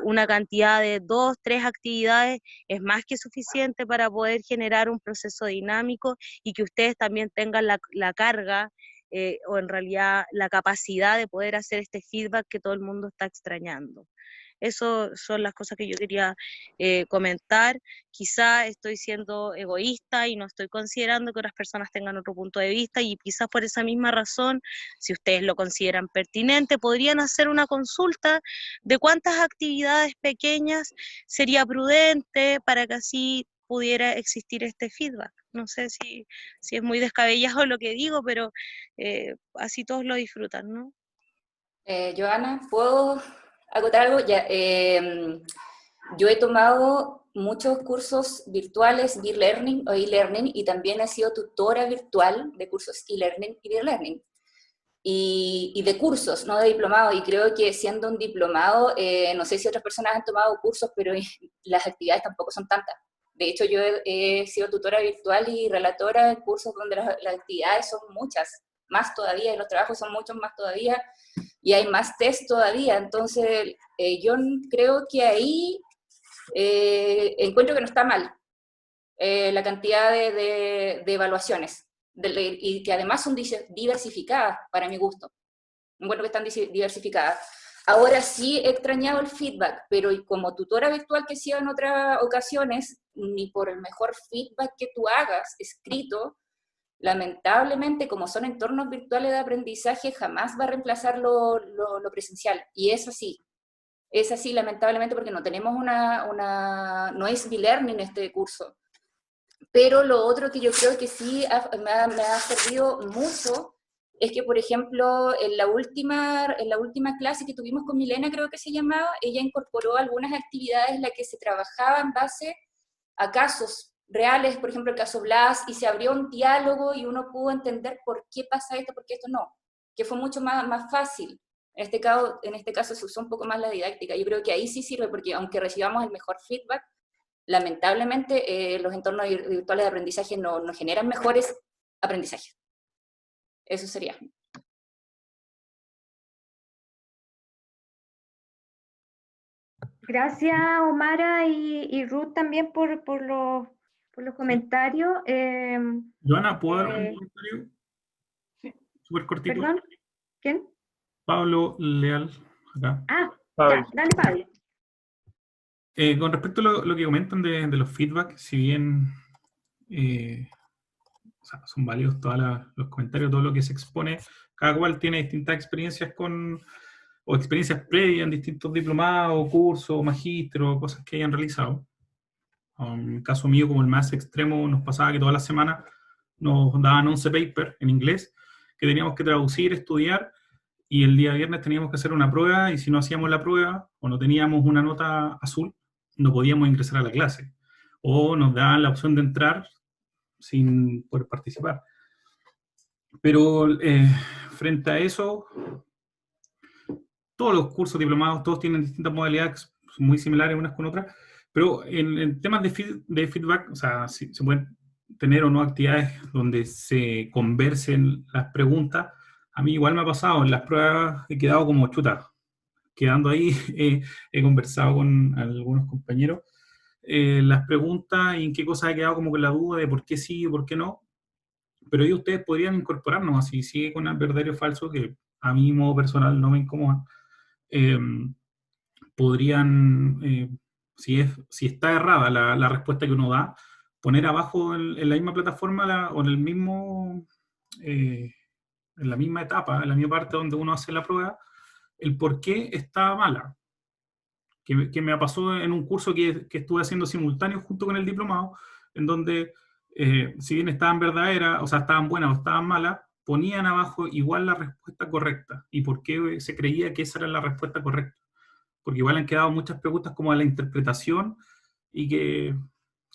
una cantidad de 2, 3 actividades es más que suficiente para poder generar un proceso dinámico y que ustedes también tengan la carga o en realidad la capacidad de poder hacer este feedback que todo el mundo está extrañando. Esas son las cosas que yo quería comentar. Quizá estoy siendo egoísta y no estoy considerando que otras personas tengan otro punto de vista, y quizás por esa misma razón, si ustedes lo consideran pertinente, podrían hacer una consulta de cuántas actividades pequeñas sería prudente para que así pudiera existir este feedback. No sé si es muy descabellado lo que digo, pero así todos lo disfrutan, ¿no? Joana, ¿puedo acotar algo? Ya, yo he tomado muchos cursos virtuales de e-learning o e-learning, y también he sido tutora virtual de cursos e-learning y de e-learning. y de cursos, no de diplomado, y creo que siendo un diplomado, no sé si otras personas han tomado cursos, pero las actividades tampoco son tantas. De hecho, yo he sido tutora virtual y relatora en cursos donde las actividades son muchas, más todavía, y los trabajos son muchos más todavía, y hay más test todavía. Entonces, yo creo que ahí encuentro que no está mal la cantidad de evaluaciones, y que además son diversificadas, para mi gusto. Encuentro que están diversificadas. Ahora sí he extrañado el feedback, pero como tutora virtual que he sido en otras ocasiones, ni por el mejor feedback que tú hagas escrito, lamentablemente, como son entornos virtuales de aprendizaje, jamás va a reemplazar lo presencial. Y es así lamentablemente, porque no tenemos no es e-learning este curso. Pero lo otro que yo creo que sí me ha servido mucho es que, por ejemplo, en la última clase que tuvimos con Milena, creo que se llamaba, ella incorporó algunas actividades en las que se trabajaba en base a casos reales, por ejemplo, el caso Blas, y se abrió un diálogo y uno pudo entender por qué pasa esto, por qué esto no, que fue mucho más fácil. En este caso se usó un poco más la didáctica. Yo creo que ahí sí sirve, porque aunque recibamos el mejor feedback, lamentablemente los entornos virtuales de aprendizaje no generan mejores aprendizajes. Eso sería. Gracias, Omara y Ruth, también por los comentarios. Joana, ¿puedo dar un comentario? Sí. Súper cortito. ¿Perdón? ¿Quién? Pablo Leal, acá. Ya, dale, Pablo. Con respecto a lo que comentan de los feedback, si bien o sea, son válidos todos los comentarios, todo lo que se expone, cada cual tiene distintas experiencias o experiencias previas en distintos diplomados, cursos, magistros, cosas que hayan realizado. En el caso mío, como el más extremo, nos pasaba que toda la semana nos daban 11 papers en inglés que teníamos que traducir, estudiar, y el día viernes teníamos que hacer una prueba, y si no hacíamos la prueba o no teníamos una nota azul, no podíamos ingresar a la clase. O nos daban la opción de entrar sin poder participar. Pero frente a eso, todos los cursos diplomados, todos tienen distintas modalidades muy similares unas con otras, pero en temas de feedback, o sea, se pueden tener o no actividades donde se conversen las preguntas. A mí igual me ha pasado, en las pruebas he quedado como chuta, quedando ahí, he conversado con algunos compañeros, las preguntas y en qué cosas he quedado como con la duda de por qué sí y por qué no, pero ahí ustedes podrían incorporarnos, así sigue con el verdadero o falso, que a mí, modo personal, no me incomoda. Podrían, si está errada la respuesta que uno da, poner abajo en la misma plataforma o en el mismo, en la misma etapa, en la misma parte donde uno hace la prueba, el por qué está mala. Que me pasó en un curso que estuve haciendo simultáneo junto con el diplomado, en donde, si bien estaban verdaderas, o sea, estaban buenas o estaban malas, ponían abajo igual la respuesta correcta, y por qué se creía que esa era la respuesta correcta. Porque igual han quedado muchas preguntas como a la interpretación, y que,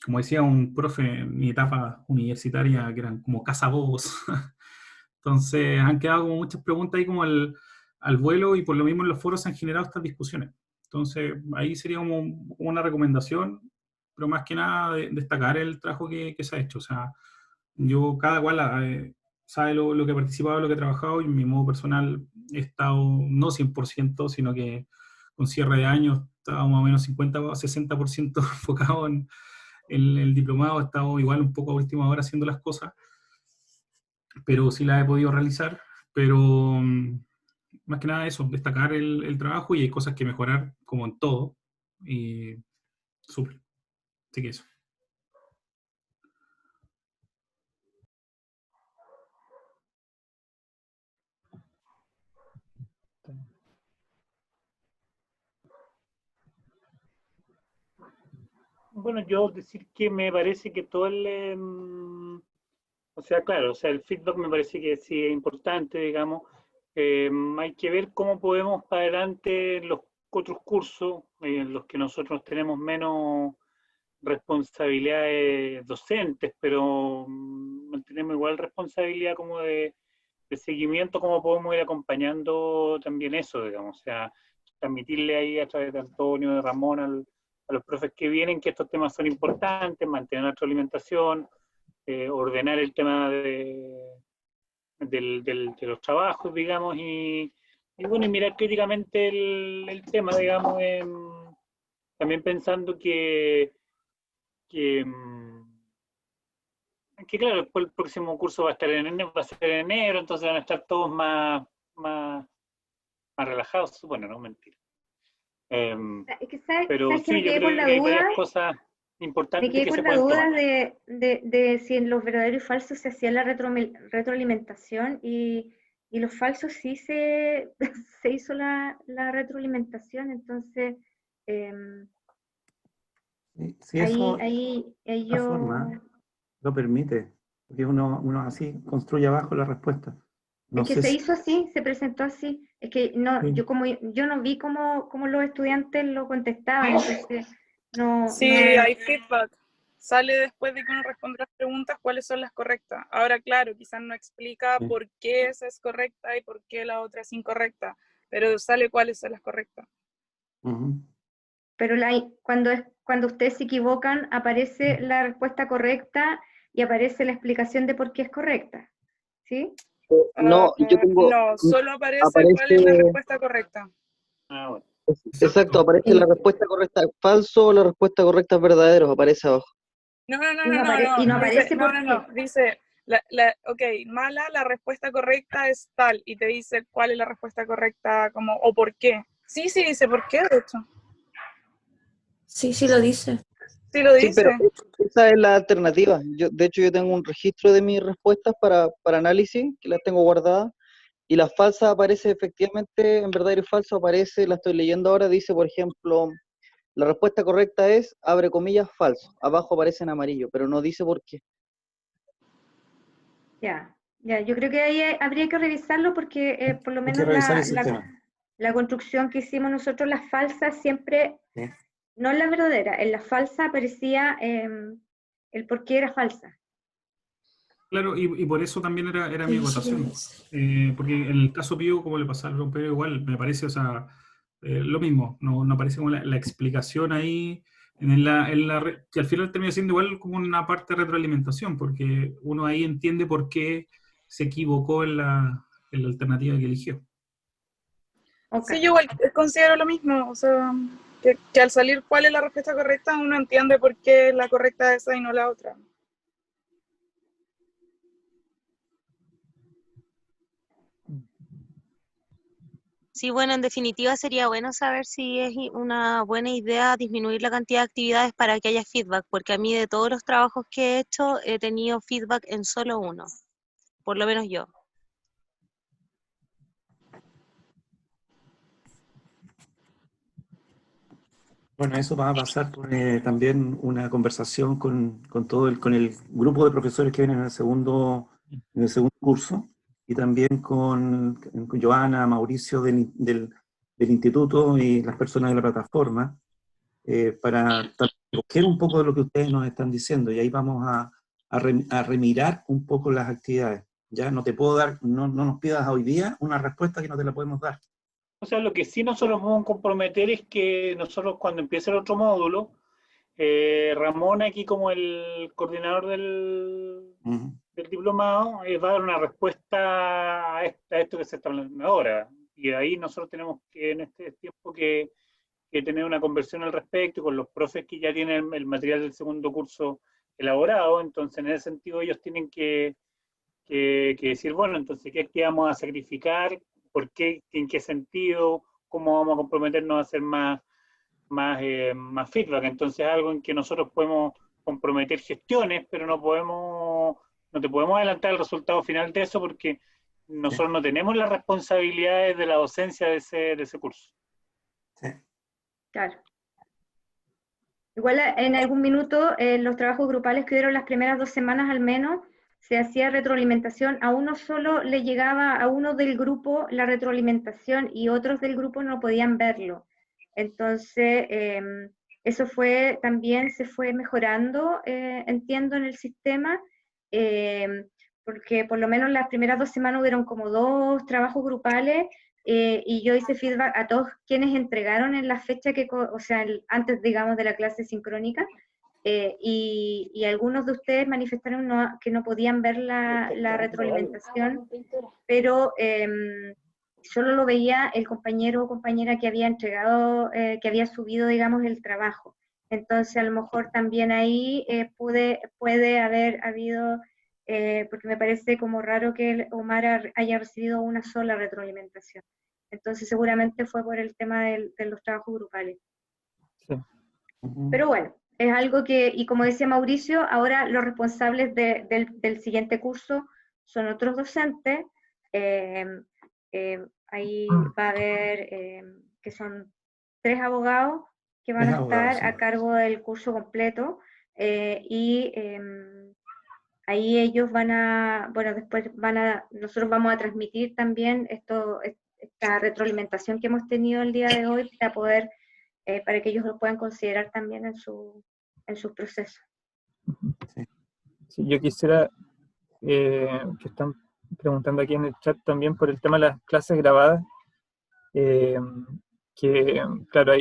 como decía un profe en mi etapa universitaria, que eran como cazabobos. Entonces han quedado como muchas preguntas ahí como al vuelo, y por lo mismo en los foros se han generado estas discusiones. Entonces ahí sería como una recomendación, pero más que nada destacar el trabajo que se ha hecho. O sea, cada cual sabe lo que ha participado, lo que ha trabajado, y en mi modo personal he estado no 100%, sino que con cierre de año estaba más o menos 50 o 60% enfocado en el diplomado. He estado igual un poco a última hora haciendo las cosas, pero sí las he podido realizar. Pero más que nada eso, destacar el trabajo, y hay cosas que mejorar como en todo, y súper. Así que eso. Bueno, yo decir que me parece que todo o sea, claro, o sea, el feedback me parece que sí es importante, digamos. Hay que ver cómo podemos para adelante en los otros cursos, en los que nosotros tenemos menos responsabilidades docentes, pero tenemos igual responsabilidad como de seguimiento, cómo podemos ir acompañando también eso, digamos, o sea, transmitirle ahí a través de Antonio, de Ramón, a los profes que vienen, que estos temas son importantes, mantener nuestra alimentación, ordenar el tema de los trabajos, digamos, y bueno, y mirar críticamente el tema, digamos, también pensando que claro, después el próximo curso va a estar va a ser en enero, entonces van a estar todos más relajados, bueno, no, mentira. Es que ¿sabes Pero que sí, me yo quedé creo con que la hay duda? varias cosas Me importantes quedé que se con la pueden duda tomar. de si en los verdaderos y falsos se hacía la retroalimentación y los falsos sí se hizo la retroalimentación, entonces Si ahí, eso, ahí, ahí la yo... forma lo permite, porque uno así construye abajo la respuesta. No Es que sé se si... hizo así, se presentó así. Es que no, Sí. yo no vi cómo los estudiantes lo contestaban, entonces no, Sí, hay feedback. Sale después de que uno responde las preguntas cuáles son las correctas. Ahora, claro, quizás no explica Sí. por qué esa es correcta y por qué la otra es incorrecta, pero sale cuáles son las correctas. Pero cuando ustedes se equivocan, aparece la respuesta correcta y aparece la explicación de por qué es correcta, ¿sí? No, yo tengo, No, solo aparece aparece, cuál es la respuesta correcta. Ah, bueno. exacto, aparece la respuesta correcta es falso o la respuesta correcta es verdadero, aparece abajo. No, Y no aparece por qué. dice, ok, mala, la respuesta correcta es tal, y te dice cuál es la respuesta correcta, como, o por qué. Sí, dice por qué, de hecho. Sí, lo dice. Sí lo Sí, dice. pero esa es la alternativa. De hecho, yo tengo un registro de mis respuestas para análisis, que las tengo guardadas, y las falsas aparece efectivamente, en verdadero y falso aparece, la estoy leyendo ahora, dice, por ejemplo, la respuesta correcta es, abre comillas, falso. Abajo aparece en amarillo, pero no dice por qué. Ya, yo creo que ahí habría que revisarlo porque por lo Hay que menos revisar ese tema. la construcción que hicimos nosotros, las falsas, siempre, Sí. no en la verdadera, en la falsa aparecía el por qué era falsa. Claro, y por eso también era mi acotación. Porque en el caso Pío, como le pasaba al rompero, igual me parece, o sea, lo mismo, no aparece como la explicación ahí, que al final termina siendo igual como una parte de retroalimentación, porque uno ahí entiende por qué se equivocó en la alternativa que eligió. Sí, yo igual considero lo mismo, o sea, que al salir cuál es la respuesta correcta, uno entiende por qué la correcta es esa y no la otra. Sí, bueno, en definitiva sería bueno saber si es una buena idea disminuir la cantidad de actividades para que haya feedback, porque a mí de todos los trabajos que he hecho he tenido feedback en solo uno, por lo menos yo. Bueno, eso va a pasar por también una conversación con con el grupo de profesores que vienen en el segundo curso y también con Joana, Mauricio del instituto y las personas de la plataforma para recoger un poco de lo que ustedes nos están diciendo y ahí vamos a remirar un poco las actividades. Ya no te puedo dar, no nos pidas hoy día una respuesta que no te la podemos dar. O sea, lo que sí nosotros vamos a comprometer es que nosotros cuando empiece el otro módulo, Ramón aquí como el coordinador del diplomado va a dar una respuesta a esto que se está hablando ahora. Y ahí nosotros tenemos que en este tiempo que tener una conversión al respecto con los profes que ya tienen el material del segundo curso elaborado. Entonces, en ese sentido, ellos tienen que decir, bueno, entonces, ¿qué actividad vamos a sacrificar? ¿Por qué? ¿En qué sentido? ¿Cómo vamos a comprometernos a hacer más feedback? Entonces, algo en que nosotros podemos comprometer gestiones, pero no te podemos adelantar el resultado final de eso porque nosotros no tenemos las responsabilidades de la docencia de ese curso. Claro. Igual en algún minuto los trabajos grupales que dieron las primeras 2 semanas al menos, se hacía retroalimentación, a uno solo le llegaba a uno del grupo la retroalimentación y otros del grupo no podían verlo. Entonces, eso también se fue mejorando, entiendo, en el sistema, porque por lo menos las primeras 2 semanas hubieron como 2 trabajos grupales, y yo hice feedback a todos quienes entregaron en la fecha o sea, antes, digamos, de la clase sincrónica, y algunos de ustedes manifestaron que no podían ver la retroalimentación, pero solo lo veía el compañero o compañera que había entregado, que había subido, digamos, el trabajo. Entonces, a lo mejor también ahí puede haber habido, porque me parece como raro que Omar haya recibido una sola retroalimentación. Entonces, seguramente fue por el tema de los trabajos grupales. Sí. Pero bueno, es algo que, y como decía Mauricio, ahora los responsables del siguiente curso son otros docentes. Ahí va a haber, que son 3 abogados que van a estar a cargo del curso completo, y ahí ellos bueno, después nosotros vamos a transmitir también esta retroalimentación que hemos tenido el día de hoy para poder, para que ellos lo puedan considerar también en sus procesos. Sí, yo quisiera, que están preguntando aquí en el chat también por el tema de las clases grabadas, que claro,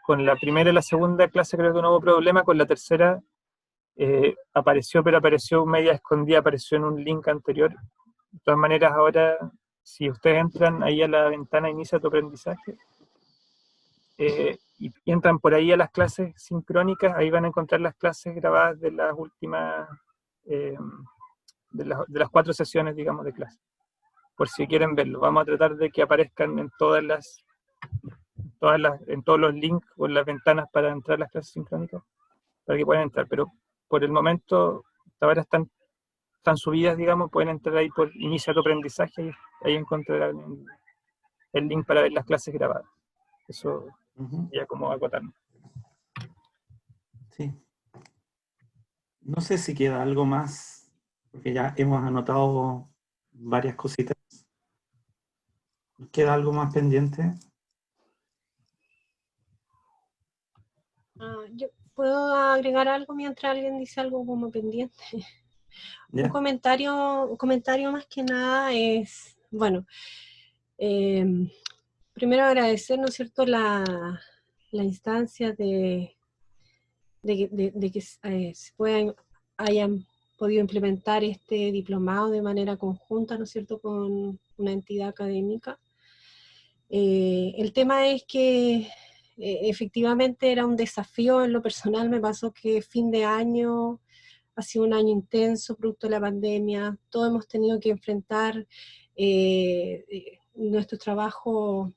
con la primera y la segunda clase creo que no hubo problema, con la tercera apareció, pero apareció media escondida, apareció en un link anterior. De todas maneras, ahora, si ustedes entran ahí a la ventana Inicia tu aprendizaje, y entran por ahí a las clases sincrónicas, ahí van a encontrar las clases grabadas de las últimas, de las 4 sesiones, digamos, de clase, por si quieren verlo. Vamos a tratar de que aparezcan en en todos los links o en las ventanas para entrar a las clases sincrónicas, para que puedan entrar, pero por el momento, ahora están subidas, digamos, pueden entrar ahí por Inicia tu aprendizaje, y ahí encontrarán el link para ver las clases grabadas. Eso ya como acotarnos. Sí. No sé si queda algo más, porque ya hemos anotado varias cositas. ¿Queda algo más pendiente? Yo puedo agregar algo mientras alguien dice algo como pendiente. Un comentario más que nada es, bueno, primero agradecer, ¿no es cierto?, la instancia de que se hayan podido implementar este diplomado de manera conjunta, ¿no es cierto?, con una entidad académica. El tema es que efectivamente era un desafío. En lo personal me pasó que fin de año ha sido un año intenso, producto de la pandemia. Todos hemos tenido que enfrentar nuestros trabajos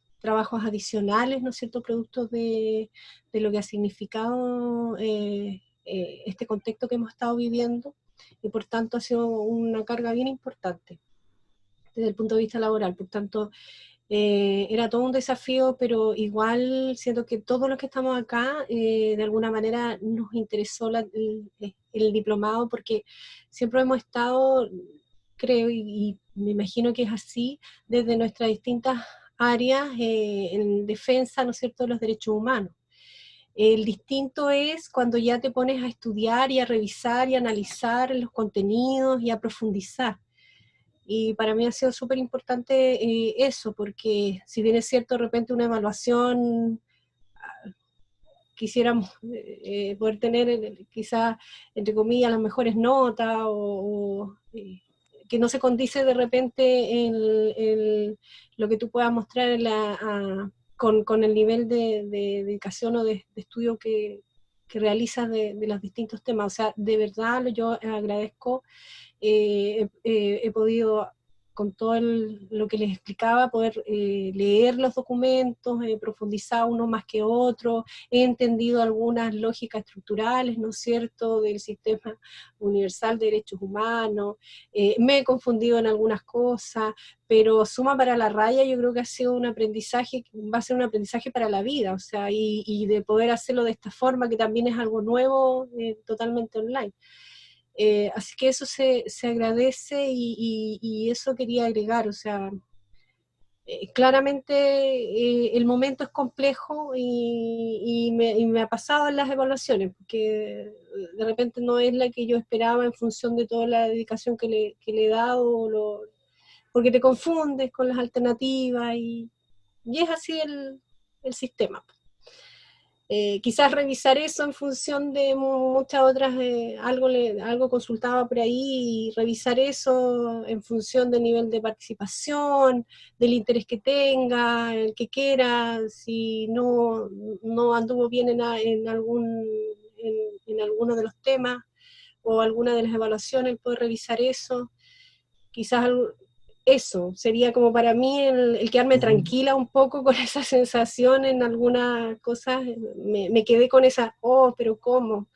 adicionales, ¿no es cierto?, productos de lo que ha significado este contexto que hemos estado viviendo, y por tanto ha sido una carga bien importante desde el punto de vista laboral. Por tanto, era todo un desafío, pero igual siento que todos los que estamos acá, de alguna manera nos interesó el diplomado, porque siempre hemos estado, creo, y me imagino que es así, desde nuestras distintas áreas en defensa, ¿no es cierto?, de los derechos humanos. El distinto es cuando ya te pones a estudiar y a revisar y a analizar los contenidos y a profundizar. Y para mí ha sido súper importante eso, porque si bien es cierto, de repente una evaluación, quisiéramos poder tener quizás, entre comillas, las mejores notas, o que no se condice de repente lo que tú puedas mostrar con el nivel de dedicación o de estudio que realizas de los distintos temas. O sea, de verdad yo agradezco. He podido, con todo lo que les explicaba, poder leer los documentos, profundizar uno más que otro, he entendido algunas lógicas estructurales, ¿no es cierto?, del sistema universal de derechos humanos, me he confundido en algunas cosas, pero suma para la raya. Yo creo que ha sido un aprendizaje, va a ser un aprendizaje para la vida, o sea, y de poder hacerlo de esta forma, que también es algo nuevo, totalmente online. Así que eso se agradece, y eso quería agregar. O sea, claramente el momento es complejo y me ha pasado en las evaluaciones, porque de repente no es la que yo esperaba en función de toda la dedicación que le he dado, porque te confundes con las alternativas y es así el sistema. Quizás revisar eso en función de muchas otras, algo consultaba por ahí, y revisar eso en función del nivel de participación, del interés que tenga, el que quiera, si no anduvo bien en alguno de los temas o alguna de las evaluaciones, el poder revisar eso. Quizás eso sería como para mí el quedarme tranquila un poco con esa sensación en algunas cosas. Me quedé con esa, pero ¿cómo?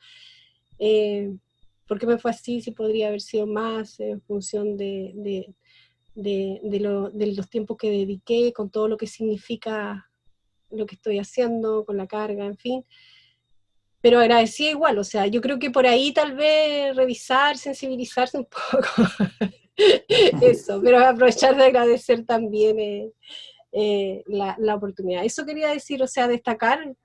¿Por qué me fue así? Si podría haber sido más en función de los tiempos que dediqué, con todo lo que significa lo que estoy haciendo, con la carga, en fin. Pero agradecía igual, o sea, yo creo que por ahí tal vez revisar, sensibilizarse un poco. Eso, pero aprovechar de agradecer también la oportunidad. Eso quería decir, o sea, destacar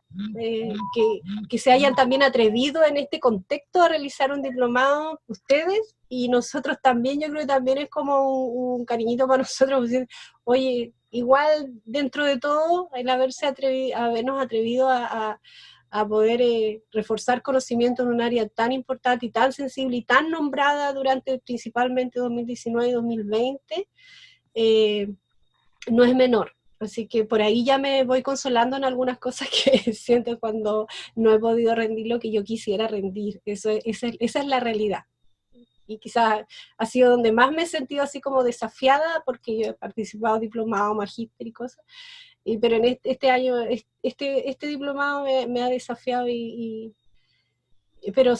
que se hayan también atrevido en este contexto a realizar un diplomado ustedes, y nosotros también. Yo creo que también es como un cariñito para nosotros, decir, oye, igual dentro de todo, el habernos atrevido a poder reforzar conocimiento en un área tan importante y tan sensible y tan nombrada durante principalmente 2019 y 2020, no es menor. Así que por ahí ya me voy consolando en algunas cosas que siento cuando no he podido rendir lo que yo quisiera rendir. Esa es la realidad. Y quizás ha sido donde más me he sentido así como desafiada, porque yo he participado diplomado, magíster y cosas. Pero en este año, este diplomado me ha desafiado, pero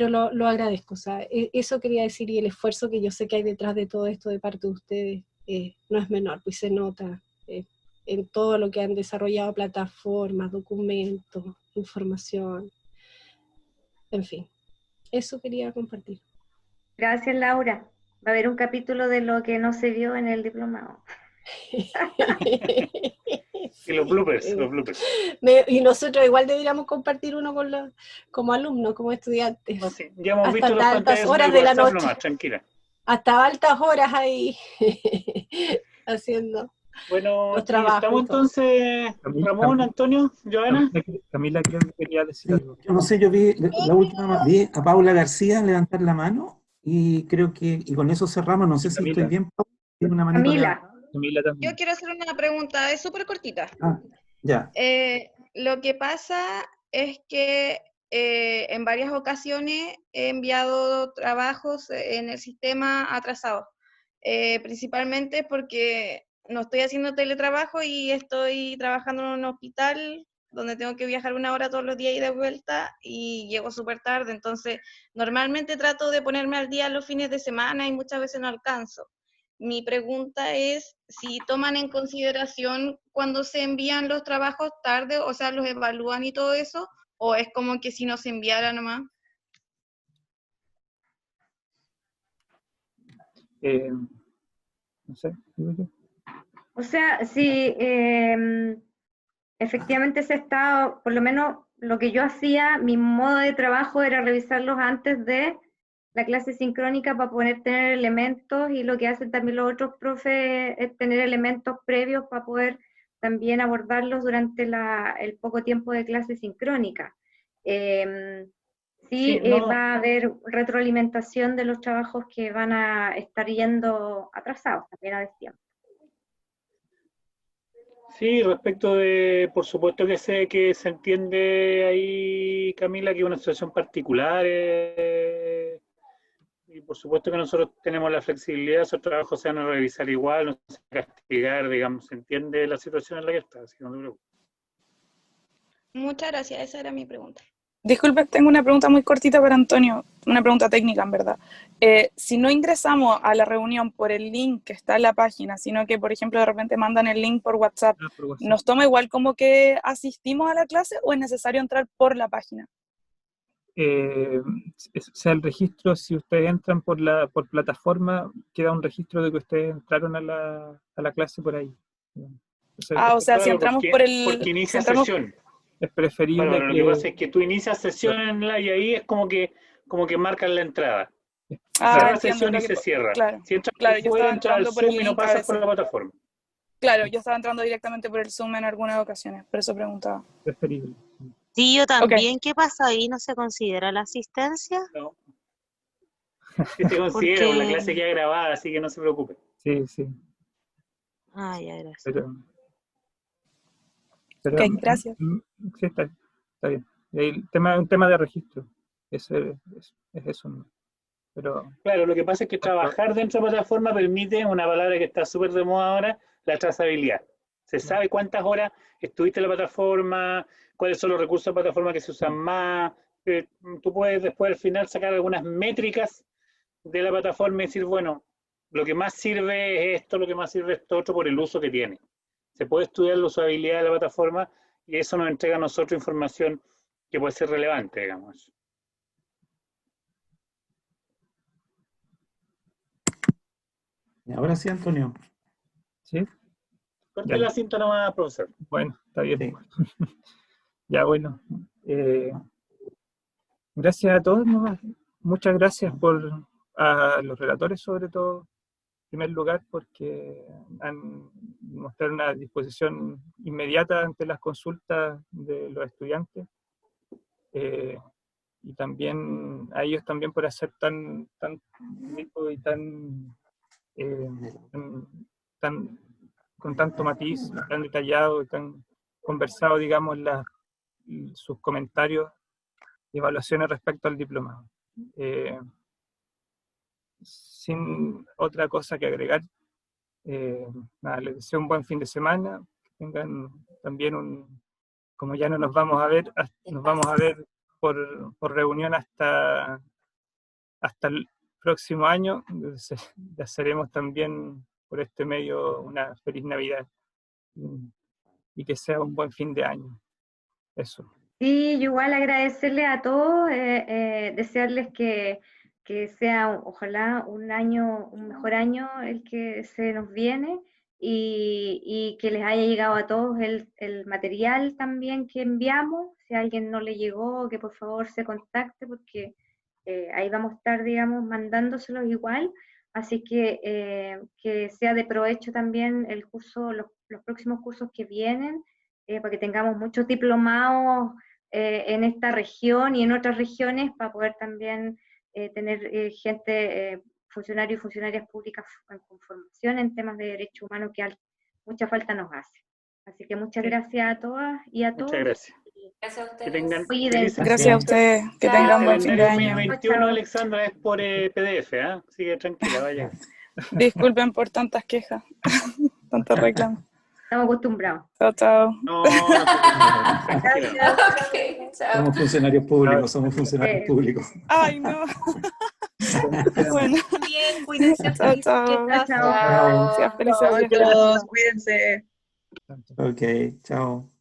lo agradezco. O sea, eso quería decir, y el esfuerzo que yo sé que hay detrás de todo esto de parte de ustedes no es menor, pues se nota en todo lo que han desarrollado, plataformas, documentos, información, en fin. Eso quería compartir. Gracias, Laura. Va a haber un capítulo de lo que no se vio en el diplomado. Y los bloopers. Y nosotros igual deberíamos compartir uno como alumnos, como estudiantes. No, sí. Ya hemos hasta visto las altas pantallas horas del de la WhatsApp noche. nomás, tranquila. Hasta altas horas ahí haciendo bueno, los trabajos. Estamos entonces, Ramón, Antonio, Joana. Camila creo que quería decir algo. Yo no sé, yo vi a Paula García levantar la mano y creo que con eso cerramos. No sé si estoy bien, Paula. Tiene una manito Camila también. Yo quiero hacer una pregunta, es súper cortita. Ya. Lo que pasa es que en varias ocasiones he enviado trabajos en el sistema atrasados, principalmente porque no estoy haciendo teletrabajo y estoy trabajando en un hospital donde tengo que viajar 1 hora todos los días y de vuelta, y llego súper tarde. Entonces normalmente trato de ponerme al día los fines de semana y muchas veces no alcanzo. Mi pregunta es si toman en consideración cuando se envían los trabajos tarde, o sea, los evalúan y todo eso, o es como que si no se enviara nomás. No sé, digo yo. O sea, sí, efectivamente se está, por lo menos lo que yo hacía, mi modo de trabajo era revisarlos antes de la clase sincrónica para poder tener elementos, y lo que hacen también los otros profes es tener elementos previos para poder también abordarlos durante el poco tiempo de clase sincrónica. Va a haber retroalimentación de los trabajos que van a estar yendo atrasados también a destiempo. Sí, respecto de, por supuesto que se entiende ahí, Camila, que es una situación particular, y por supuesto que nosotros tenemos la flexibilidad, esos trabajos se van a revisar igual, no se van a castigar, digamos, se entiende la situación en la que está, así que no te preocupes. Muchas gracias, esa era mi pregunta. Disculpe, tengo una pregunta muy cortita para Antonio, una pregunta técnica en verdad. Si no ingresamos a la reunión por el link que está en la página, sino que, por ejemplo, de repente mandan el link por WhatsApp, ¿nos toma igual como que asistimos a la clase o es necesario entrar por la página? O sea, el registro, si ustedes entran por plataforma, queda un registro de que ustedes entraron a la clase por ahí. O sea, si Claro, entramos porque, por el... porque si inicia entramos- sesión. Es preferible Bárbara, lo que que... pasa es que tú inicias sesión y ahí es como que marcan la entrada. Cierra entiendo sesión lo y que se cierra. claro, Si entras claro, por yo fuera, estaba entras al entrando por el Zoom y no link a pasas por veces. la plataforma. Claro, yo estaba entrando directamente por el Zoom en algunas ocasiones, por eso preguntaba. Preferible. Sí, yo Ok, también. ¿Qué pasa ahí? ¿No se considera la asistencia? No. Sí se considera, la Porque... clase queda grabada, así que no se preocupe. Sí, sí. Ah, ya, gracias. Pero ok, gracias. sí, está bien. Y ahí un tema de registro. Es eso, ¿no? Pero Claro, lo que pasa es que trabajar dentro de la plataforma permite una palabra que está súper de moda ahora, la trazabilidad. Se sabe cuántas horas estuviste en la plataforma, cuáles son los recursos de la plataforma que se usan más. Tú puedes después al final sacar algunas métricas de la plataforma y decir, bueno, lo que más sirve es esto, lo que más sirve es esto otro por el uso que tiene. Se puede estudiar la usabilidad de la plataforma y eso nos entrega a nosotros información que puede ser relevante, digamos. Y ahora sí, Antonio. ¿sí? Corte la cinta nomás, profesor. Bueno, está bien. Sí. Ya, bueno. Gracias a todos nomás. Muchas gracias a los relatores, sobre todo, en primer lugar, porque han mostrado una disposición inmediata ante las consultas de los estudiantes. Y también a ellos también por hacer tan rico y con tanto matiz, tan detallado y tan conversado, digamos, sus comentarios y evaluaciones respecto al diplomado. Sin otra cosa que agregar, nada, les deseo un buen fin de semana, que tengan también como ya no nos vamos a ver por reunión hasta el próximo año, desearemos también por este medio una feliz Navidad y que sea un buen fin de año. Eso. Sí, yo igual agradecerle a todos, desearles que sea ojalá un mejor año el que se nos viene y que les haya llegado a todos el material también que enviamos. Si a alguien no le llegó, que por favor se contacte porque ahí vamos a estar, digamos, mandándoselos igual. Así que sea de provecho también el curso, los próximos cursos que vienen, para que tengamos muchos diplomados en esta región y en otras regiones para poder también tener gente, funcionarios y funcionarias públicas con formación en temas de derechos humanos que mucha falta nos hace. Así que muchas gracias a todas y a todos. Muchas gracias. Gracias a ustedes. Que tengan Gracias a ustedes. Que tengan buen fin de año. 2021, Alexandra, es por PDF, ¿eh? Sigue tranquila, vaya. Disculpen por tantas quejas, tantos reclamos. Estamos acostumbrados. Chao, chao. No, Gracias. Okay, chao. Somos funcionarios públicos, Ay, no. Bueno. Bien, cuídense. Chao, chao. Chao. Gracias, felices días. Cuídense. Ok, chao.